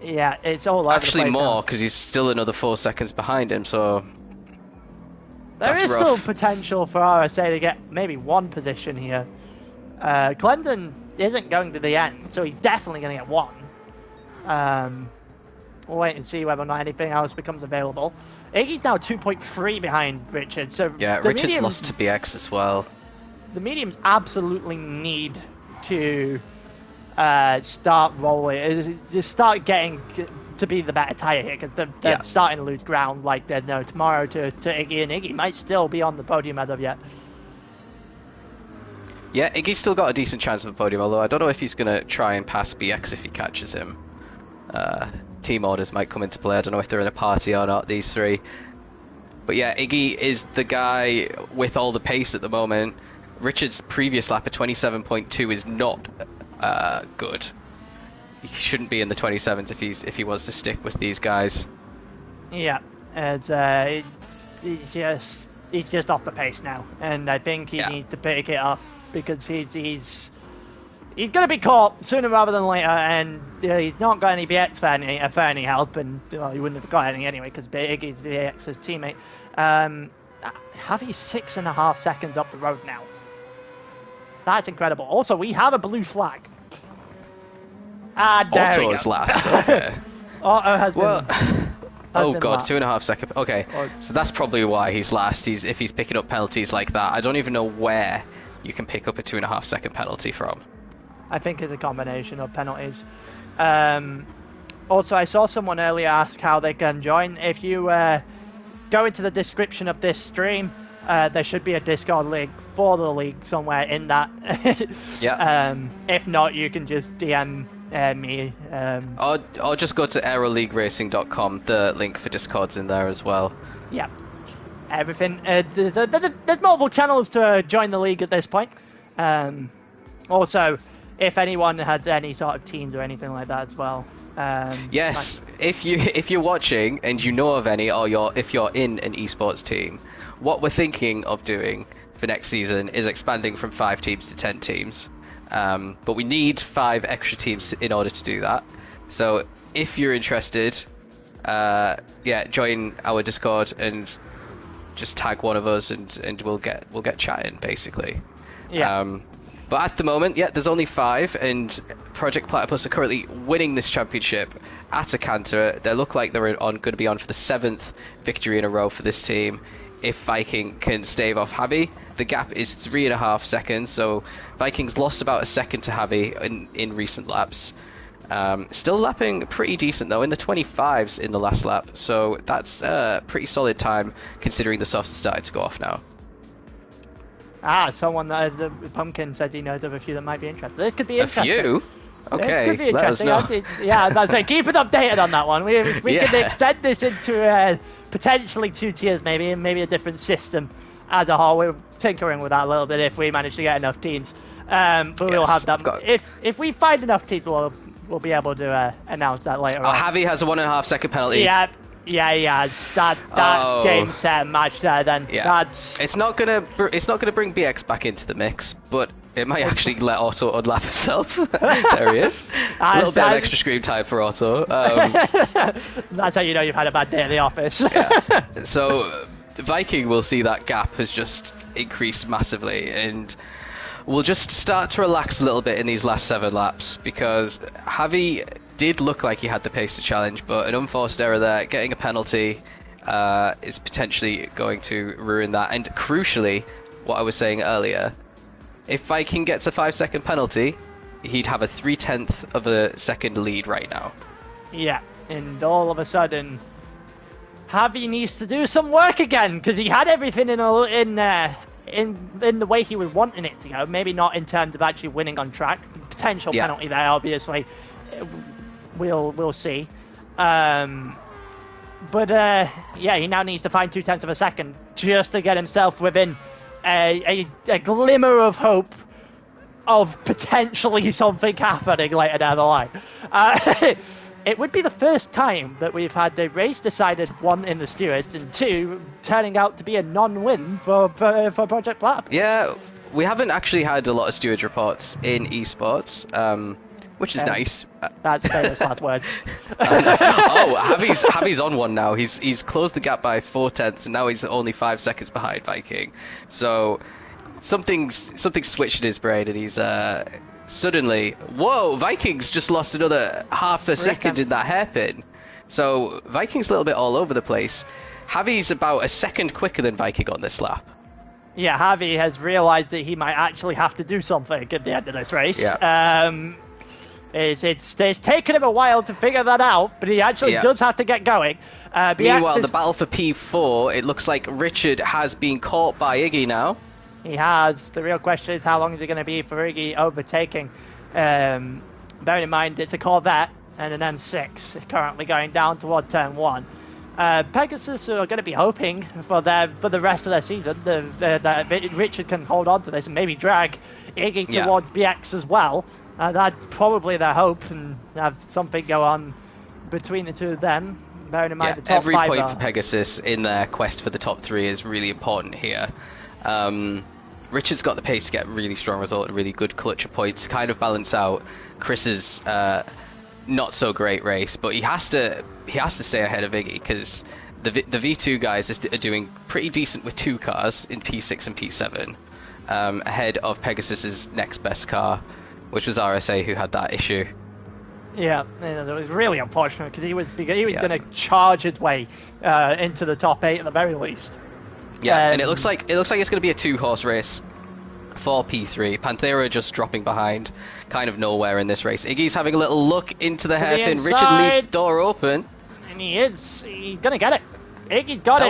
Yeah, it's all over actually the place more, because he's still another 4 seconds behind him, so there is still potential for RSA to get maybe 1 position here. Clemson isn't going to the end, so he's definitely going to get 1. We'll wait and see whether or not anything else becomes available. Iggy's now 2.3 behind Richard, so yeah, Richard's lost to BX as well. The mediums absolutely need to start rolling, just start getting to be the better tyre here, because they're starting to lose ground like there's no tomorrow to Iggy, and Iggy might still be on the podium as of yet. Yeah, Iggy's still got a decent chance of a podium, although I don't know if he's going to try and pass BX if he catches him. Team orders might come into play. I don't know if they're in a party or not, these 3. But yeah, Iggy is the guy with all the pace at the moment. Richard's previous lap of 27.2 is not good. He shouldn't be in the 27s if he wants to stick with these guys. Yeah, and he's just off the pace now, and I think he needs to pick it up, because he's going to be caught sooner rather than later, and he's not got any BX for any help, and he wouldn't have got any anyway, because Iggy's BX's teammate. Javi's 6.5 seconds up the road now. That's incredible. Also, we have a blue flag. There Otto's last. Okay. Otto has been Oh been god, lap. 2.5 second. Okay, Or- so that's probably why he's last. If he's picking up penalties like that. I don't even know where you can pick up a 2.5 second penalty from. I think it's a combination of penalties. Also, I saw someone earlier ask how they can join. If you go into the description of this stream, there should be a Discord link for the league somewhere in that. Yeah. If not, you can just DM me. Or just go to aeroleagueracing.com. The link for Discord's in there as well. Yeah. Everything. There's multiple channels to join the league at this point. Also, if anyone has any sort of teams or anything like that as well. Yes, if you're watching and you know of any, or if you're in an esports team, what we're thinking of doing for next season is expanding from 5 teams to 10 teams. But we need 5 extra teams in order to do that. So if you're interested, join our Discord and just tag one of us, and we'll get chatting basically. Yeah. But at the moment, there's only 5, and Project Platypus are currently winning this championship at a canter. They look like they're going to be on for the 7th victory in a row for this team. If Viking can stave off Javi, the gap is 3.5 seconds, so Vikings lost about a second to Javi in recent laps. Still lapping pretty decent though, in the 25s in the last lap, so that's a pretty solid time considering the softs started to go off now. Someone, the Pumpkin said he knows of a few that might be interested. This could be interesting. A few? Okay, It could be let us interesting. know. Yeah, I was about to say, keep it updated on that one. We Yeah. can extend this into potentially 2 tiers maybe, and maybe a different system as a whole. We're tinkering with that a little bit if we manage to get enough teams. But we'll have that. If we find enough teams, we'll be able to announce that later on. Javi has a 1.5 second penalty. Yeah. That's game, set, match there. Then it's not gonna bring BX back into the mix, but it might actually let Otto unlap himself. There he is. A little bit of extra screen time for Otto. That's how you know you've had a bad day in the office. Yeah. So Viking will see that gap has just increased massively, and we'll just start to relax a little bit in these last 7 laps, because Javi did look like he had the pace to challenge, but an unforced error there, getting a penalty, is potentially going to ruin that. And crucially, what I was saying earlier, if Viking gets a 5-second penalty, he'd have a 0.3 of a second lead right now. Yeah, and all of a sudden, Javi needs to do some work again, because he had everything in the way he was wanting it to go. Maybe not in terms of actually winning on track. Potential penalty there, obviously. We'll see. But he now needs to find 0.2 of a second just to get himself within a glimmer of hope of potentially something happening later down the line. It would be the first time that we've had a race decided, 1 in the stewards, and 2 turning out to be a non-win for Project Platypus. Yeah, we haven't actually had a lot of stewards reports in esports. Which is nice. That's famous last words. Javi's on one now. He's closed the gap by 0.4, and now he's only 5 seconds behind Viking. So something switched in his brain, and he's suddenly, whoa! Vikings just lost another half a second in that hairpin. So Viking's a little bit all over the place. Javi's about a second quicker than Viking on this lap. Yeah, Javi has realised that he might actually have to do something at the end of this race. Yeah. It's taken him a while to figure that out, but he actually does have to get going. Meanwhile, the battle for P4, it looks like Richard has been caught by Iggy now. He has. The real question is how long is it going to be for Iggy overtaking? Bearing in mind it's a Corvette and an M6 currently going down toward turn 1. Pegasus are going to be hoping for the rest of their season that Richard can hold on to this and maybe drag Iggy towards BX as well. That's probably their hope, and have something go on between the two of them. Bearing in mind the top every 5 point for Pegasus in their quest for the top 3 is really important here. Richard's got the pace to get a really strong result, a really good clutch of points to kind of balance out Chris's not so great race, but he has to stay ahead of Iggy, because the V2 guys are doing pretty decent with 2 cars in P6 and P7, ahead of Pegasus's next best car, which was RSA, who had that issue. Yeah, it was really unfortunate because he was Yeah. going to charge his way into the top 8 at the very least. Yeah, and it looks like it's going to be a 2-horse race for P3. Panthera just dropping behind, kind of nowhere in this race. Iggy's having a little look into the hairpin. Richard leaves the door open. And he's going to get it. Iggy got it.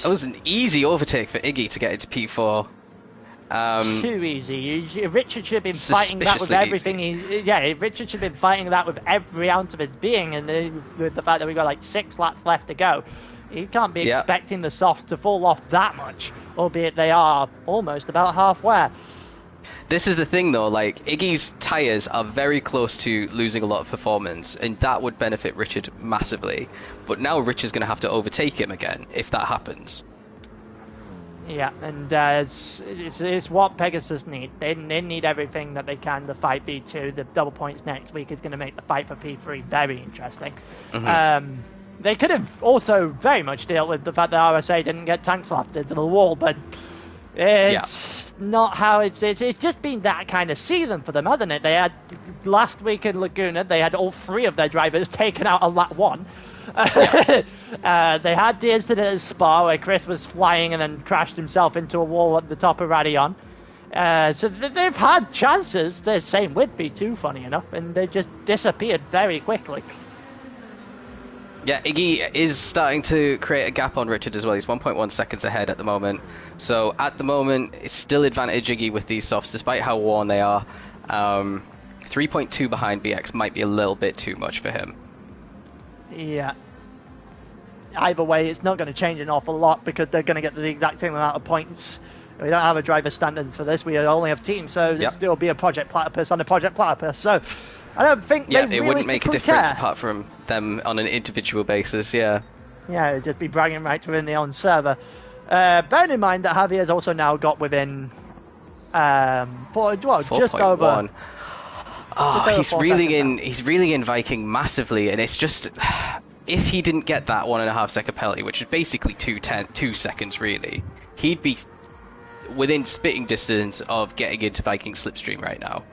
That was an easy overtake for Iggy to get into P4. Too easy. Richard should have been fighting that with everything. Richard should have been fighting that with every ounce of his being, and with the fact that we got like 6 laps left to go, you can't be expecting the softs to fall off that much, albeit they are almost about halfway. This is the thing though, like Iggy's tyres are very close to losing a lot of performance, and that would benefit Richard massively. But now Richard's going to have to overtake him again if that happens. Yeah, and it's what Pegasus need. They need everything that they can to fight B2. The double points next week is going to make the fight for P3 very interesting. Mm-hmm. They could have also very much dealt with the fact that RSA didn't get tank slapped into the wall, but it's not how it's just been that kind of season for them, hasn't it? They had last week in Laguna, they had all 3 of their drivers taken out on lap 1. They had the incident at Spa where Chris was flying and then crashed himself into a wall at the top of Radion. So they've had chances, the same with V2, funny enough, and they just disappeared very quickly. Yeah, Iggy is starting to create a gap on Richard as well. He's 1.1 seconds ahead at the moment. So at the moment, it's still advantage Iggy with these softs, despite how worn they are. 3.2 behind BX might be a little bit too much for him. Yeah. Either way, it's not going to change an awful lot because they're going to get the exact same amount of points. We don't have a driver standards for this. We only have teams, so there will be a Project Platypus on a Project Platypus. So I don't think they it wouldn't make a difference apart from them on an individual basis. Yeah, it'd just be bragging rights within their own server. Bearing in mind that Javier's also now got within just over. Oh, he's reeling in Viking massively, and it's just if he didn't get that 1.5 second penalty, which is basically 2 seconds really, he'd be within spitting distance of getting into Viking slipstream right now.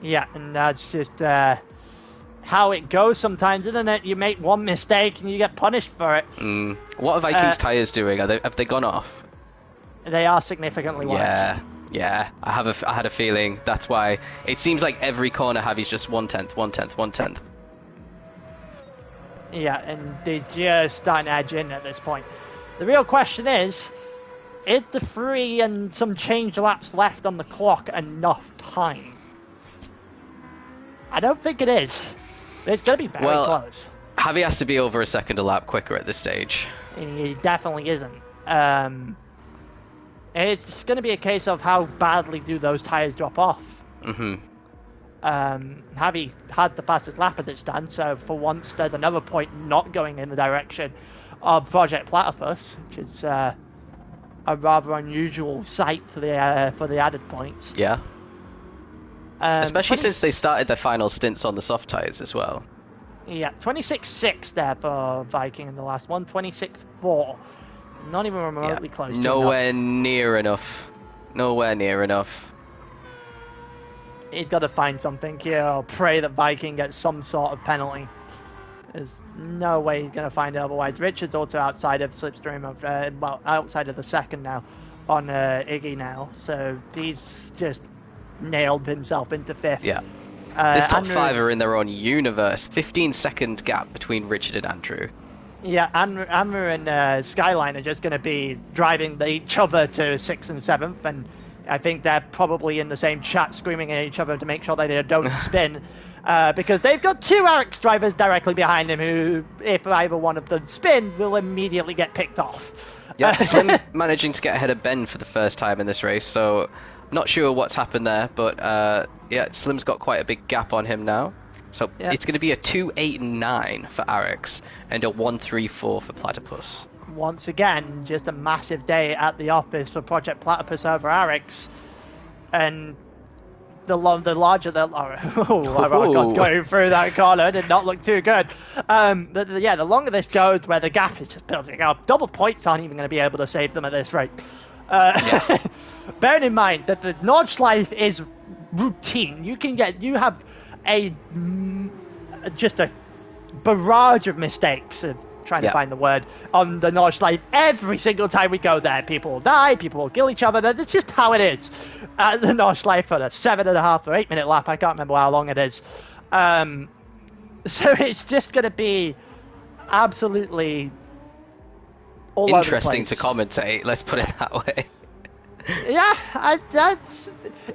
Yeah, and that's just how it goes sometimes, isn't it? You make one mistake and you get punished for it. What are Vikings tyres doing? Have they gone off? They are significantly worse. Yeah, I had a feeling. That's why it seems like every corner Javi's just 1/10. Yeah, and they're just starting to edge in at this point. The real question is the 3 and some change laps left on the clock enough time? I don't think it is. It's going to be very close. Javi has to be over a second a lap quicker at this stage. He definitely isn't. It's going to be a case of how badly do those tyres drop off. Javi had the fastest lap at this stand, so for once there's another point not going in the direction of Project Platypus, which is a rather unusual sight for the added points. Yeah. Especially since they started their final stints on the soft tyres as well. Yeah, 26.6 there for Viking in the last one, 26.4. Not even remotely close to Nowhere near enough. He's got to find something here or pray that Viking gets some sort of penalty. There's no way he's going to find it otherwise. Richard's also outside of slipstream of, outside of the second now on Iggy now. So he's just nailed himself into 5th. Yeah. This top 5 are in their own universe. 15-second gap between Richard and Andrew. Yeah, Amber and Skyline are just going to be driving each other to 6th and 7th, and I think they're probably in the same chat screaming at each other to make sure that they don't spin, because they've got 2 Arix drivers directly behind them who, if either one of them spin, will immediately get picked off. Yeah, Slim managing to get ahead of Ben for the first time in this race, so not sure what's happened there, but Slim's got quite a big gap on him now. So it's going to be a 2.89 for Arix and a 1.34 for Platypus. Once again, just a massive day at the office for Project Platypus over Arix. And the larger the... God's going through that corner did not look too good. The longer this goes, where the gap is just building up, double points aren't even going to be able to save them at this rate. Bearing in mind that the Nordschleife is routine. You have a just a barrage of mistakes. Trying to find the word on the Nordschleife. Every single time we go there, people will die, people will kill each other. That's just how it is. The Nordschleife for a 7.5 or 8 minute lap. I can't remember how long it is. So it's just going to be absolutely all interesting over the to commentate. Let's put it that way. Yeah,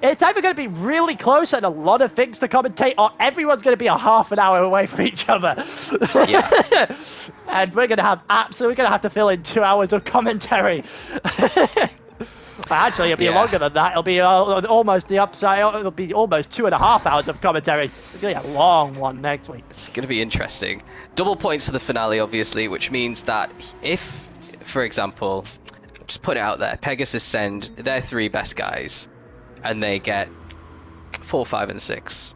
it's either going to be really close and a lot of things to commentate, or everyone's going to be a half an hour away from each other. Yeah. And we're going to have to fill in 2 hours of commentary. Actually, it'll be longer than that. It'll be almost the upside. It'll be almost 2.5 hours of commentary. It's going to be a long one next week. It's going to be interesting. Double points for the finale, obviously, which means that if, for example, just put it out there, Pegasus send their 3 best guys and they get 4, 5 and 6,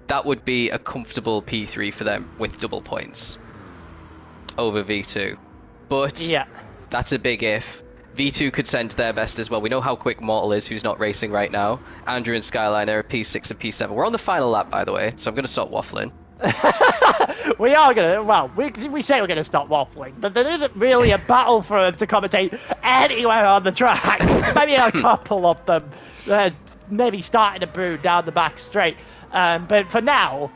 that would be a comfortable P3 for them with double points over V2. But that's a big if. V2 could send their best as well. We know how quick Mortal is, who's not racing right now. Andrew and Skyline are P6 and P7. We're on the final lap, by the way, so I'm going to stop waffling. We are going to, well, we say we're going to stop waffling, but there isn't really a battle for them to commentate anywhere on the track. Maybe a couple of them, maybe starting to brew down the back straight. But for now,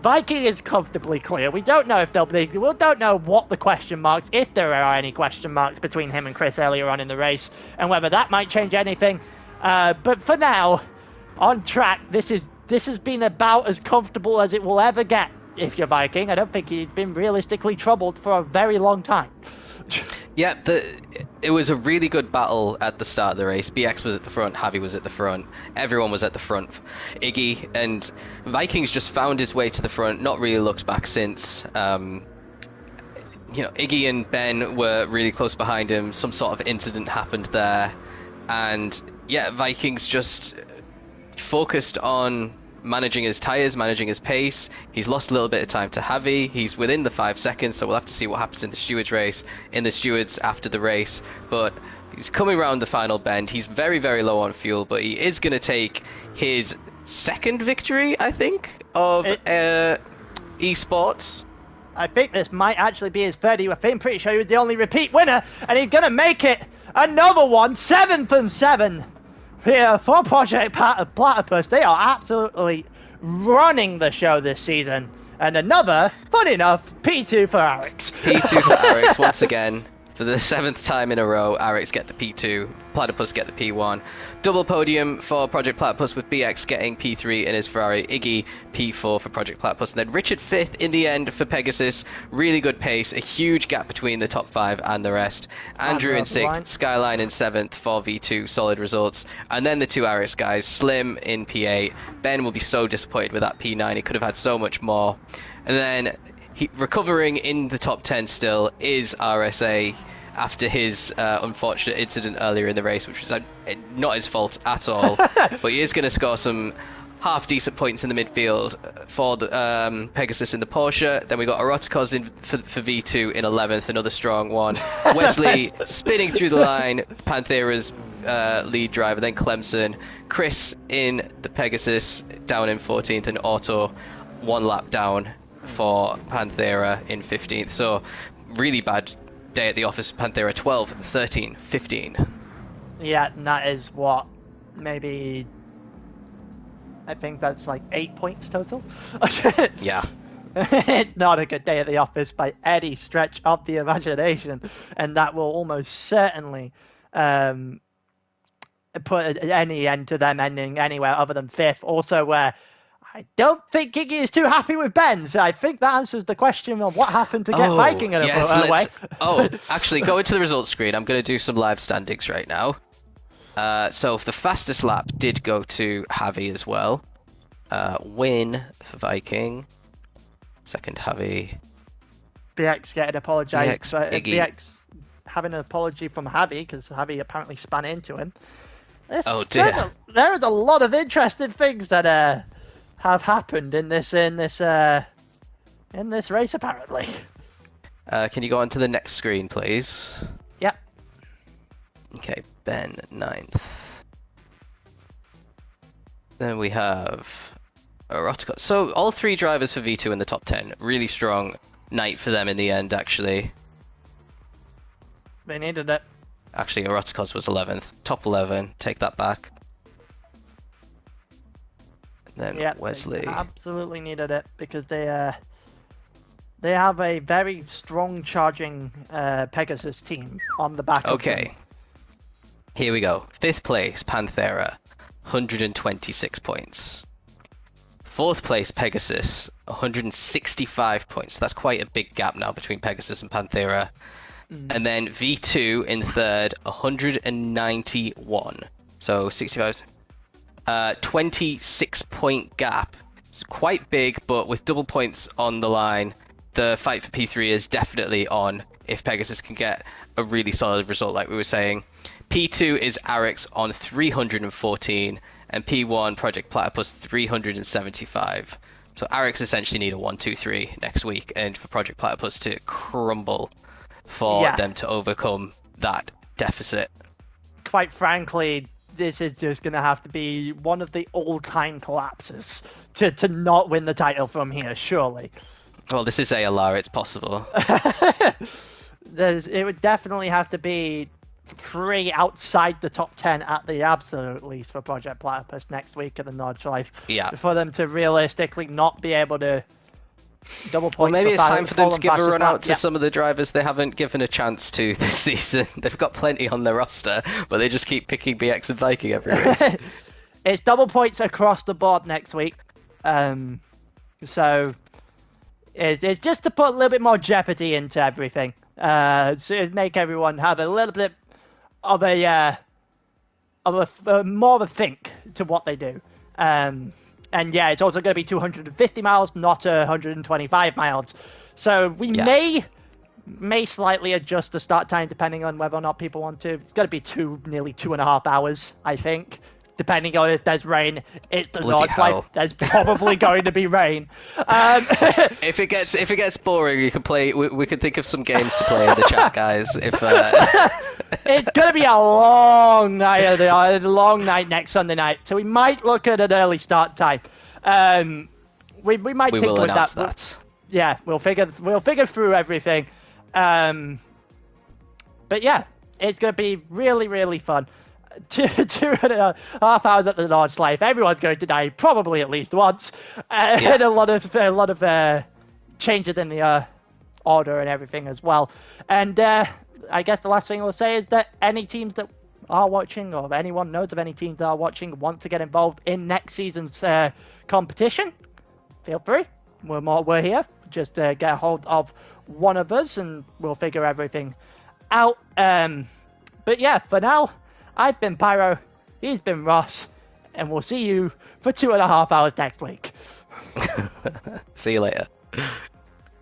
Viking is comfortably clear. We don't know if we don't know what the question marks, if there are any question marks between him and Chris earlier on in the race, and whether that might change anything. But for now, on track, this has been about as comfortable as it will ever get if you're Viking. I don't think he's been realistically troubled for a very long time. Yeah, it was a really good battle at the start of the race. BX was at the front, Javi was at the front, everyone was at the front. Iggy and Vikings just found his way to the front, not really looked back since. Iggy and Ben were really close behind him. Some sort of incident happened there. And yeah, Vikings just focused on managing his tyres, managing his pace. He's lost a little bit of time to Javi. He's within the 5 seconds, so we'll have to see what happens in the Stewards race, in the Stewards after the race. But he's coming around the final bend. He's very, very low on fuel, but he is going to take his second victory, I think, of eSports. I think this might actually be his third. I'm pretty sure he was the only repeat winner, and he's going to make it another one, 7 from 7. Here for Project Platypus. They are absolutely running the show this season. And another, fun enough, P2 for Arix. P2 for Arix once again. For the 7th time in a row, Arix get the P2, Platypus get the P1. Double podium for Project Platypus with BX getting P3 in his Ferrari, Iggy P4 for Project Platypus, and then Richard 5th in the end for Pegasus. Really good pace, a huge gap between the top 5 and the rest. Andrew in 6th, Skyline in 7th for V2, solid results. And then the 2 Arix guys, Slim in P8. Ben will be so disappointed with that P9, he could have had so much more. And then recovering in the top 10 still is RSA after his unfortunate incident earlier in the race, which was not his fault at all. But he is going to score some half-decent points in the midfield for the Pegasus in the Porsche. Then we got Eroticos in for V2 in 11th, another strong one. Wesley spinning through the line, Panthera's lead driver, then Clemson. Chris in the Pegasus down in 14th, and Otto 1 lap down for Panthera in 15th. So really bad day at the office for Panthera, 12, 13, 15. Yeah, and that is what, maybe, I think that's like 8 points total. Yeah. It's not a good day at the office by any stretch of the imagination, and that will almost certainly put any end to them ending anywhere other than 5th. Also, where I don't think Iggy is too happy with Ben, so I think that answers the question of what happened to get Viking in a way. Actually, go into the results screen. I'm going to do some live standings right now. So the fastest lap did go to Javi as well. Win for Viking. Second Javi. BX getting apologised. BX having an apology from Javi, because Javi apparently span into him. Oh dear. There is a lot of interesting things that have happened in this race apparently. Can you go on to the next screen, please? Yep. Okay, Ben 9th. Then we have Erotica. So all three drivers for V2 in the top 10. Really strong night for them in the end, actually. They needed it. Actually, Eroticos was 11th. Top 11. Take that back. And then Yeah, Wesley. they absolutely needed it because they have a very strong charging Pegasus team on the back. Okay. Of them. Here we go. 5th place, Panthera, 126 points. 4th place, Pegasus, 165 points. That's quite a big gap now between Pegasus and Panthera. And then V2 in 3rd, 191. So 65. 26-point gap. It's quite big, but with double points on the line, the fight for P3 is definitely on if Pegasus can get a really solid result like we were saying. P2 is Arix on 314, and P1 Project Platypus 375. So Arix essentially need a 1-2-3 next week, and for Project Platypus to crumble for them to overcome that deficit. Quite frankly, this is just going to have to be one of the all-time collapses to not win the title from here, surely. Well, this is ALR, it's possible. It would definitely have to be 3 outside the top 10 at the absolute least for Project Platypus next week at the Nordschleife. Yeah. For them to realistically not be able to double points. Well, maybe it's time for them to give a run out to yeah. some of the drivers they haven't given a chance to this season. They've got plenty on their roster, but they just keep picking BX and Viking every race. It's double points across the board next week. So it's just to put a little bit more jeopardy into everything. So make everyone have a little bit of a more of a think to what they do. And yeah, it's also going to be 250 miles, not 125 miles. So we may slightly adjust the start time depending on whether or not people want to. It's going to be nearly 2.5 hours, I think. Depending on if there's rain, it's the Nordschleife. There's probably going to be rain. If it gets boring, you can play. We could think of some games to play in the chat, guys. If it's going to be a long night next Sunday night, so we might look at an early start time. We might tinker with that. Yeah, we'll figure through everything. But yeah, it's going to be really, really fun. 2.5 hours at the Nordschleife. Everyone's going to die probably at least once, and a lot of changes in the order and everything as well. And I guess the last thing I'll say is that any teams that are watching, or if anyone knows of any teams that are watching, want to get involved in next season's competition, feel free. We're here. Just get a hold of one of us, and we'll figure everything out. But yeah, for now, I've been Pyro, he's been Ross, and we'll see you for 2.5 hours next week. See you later.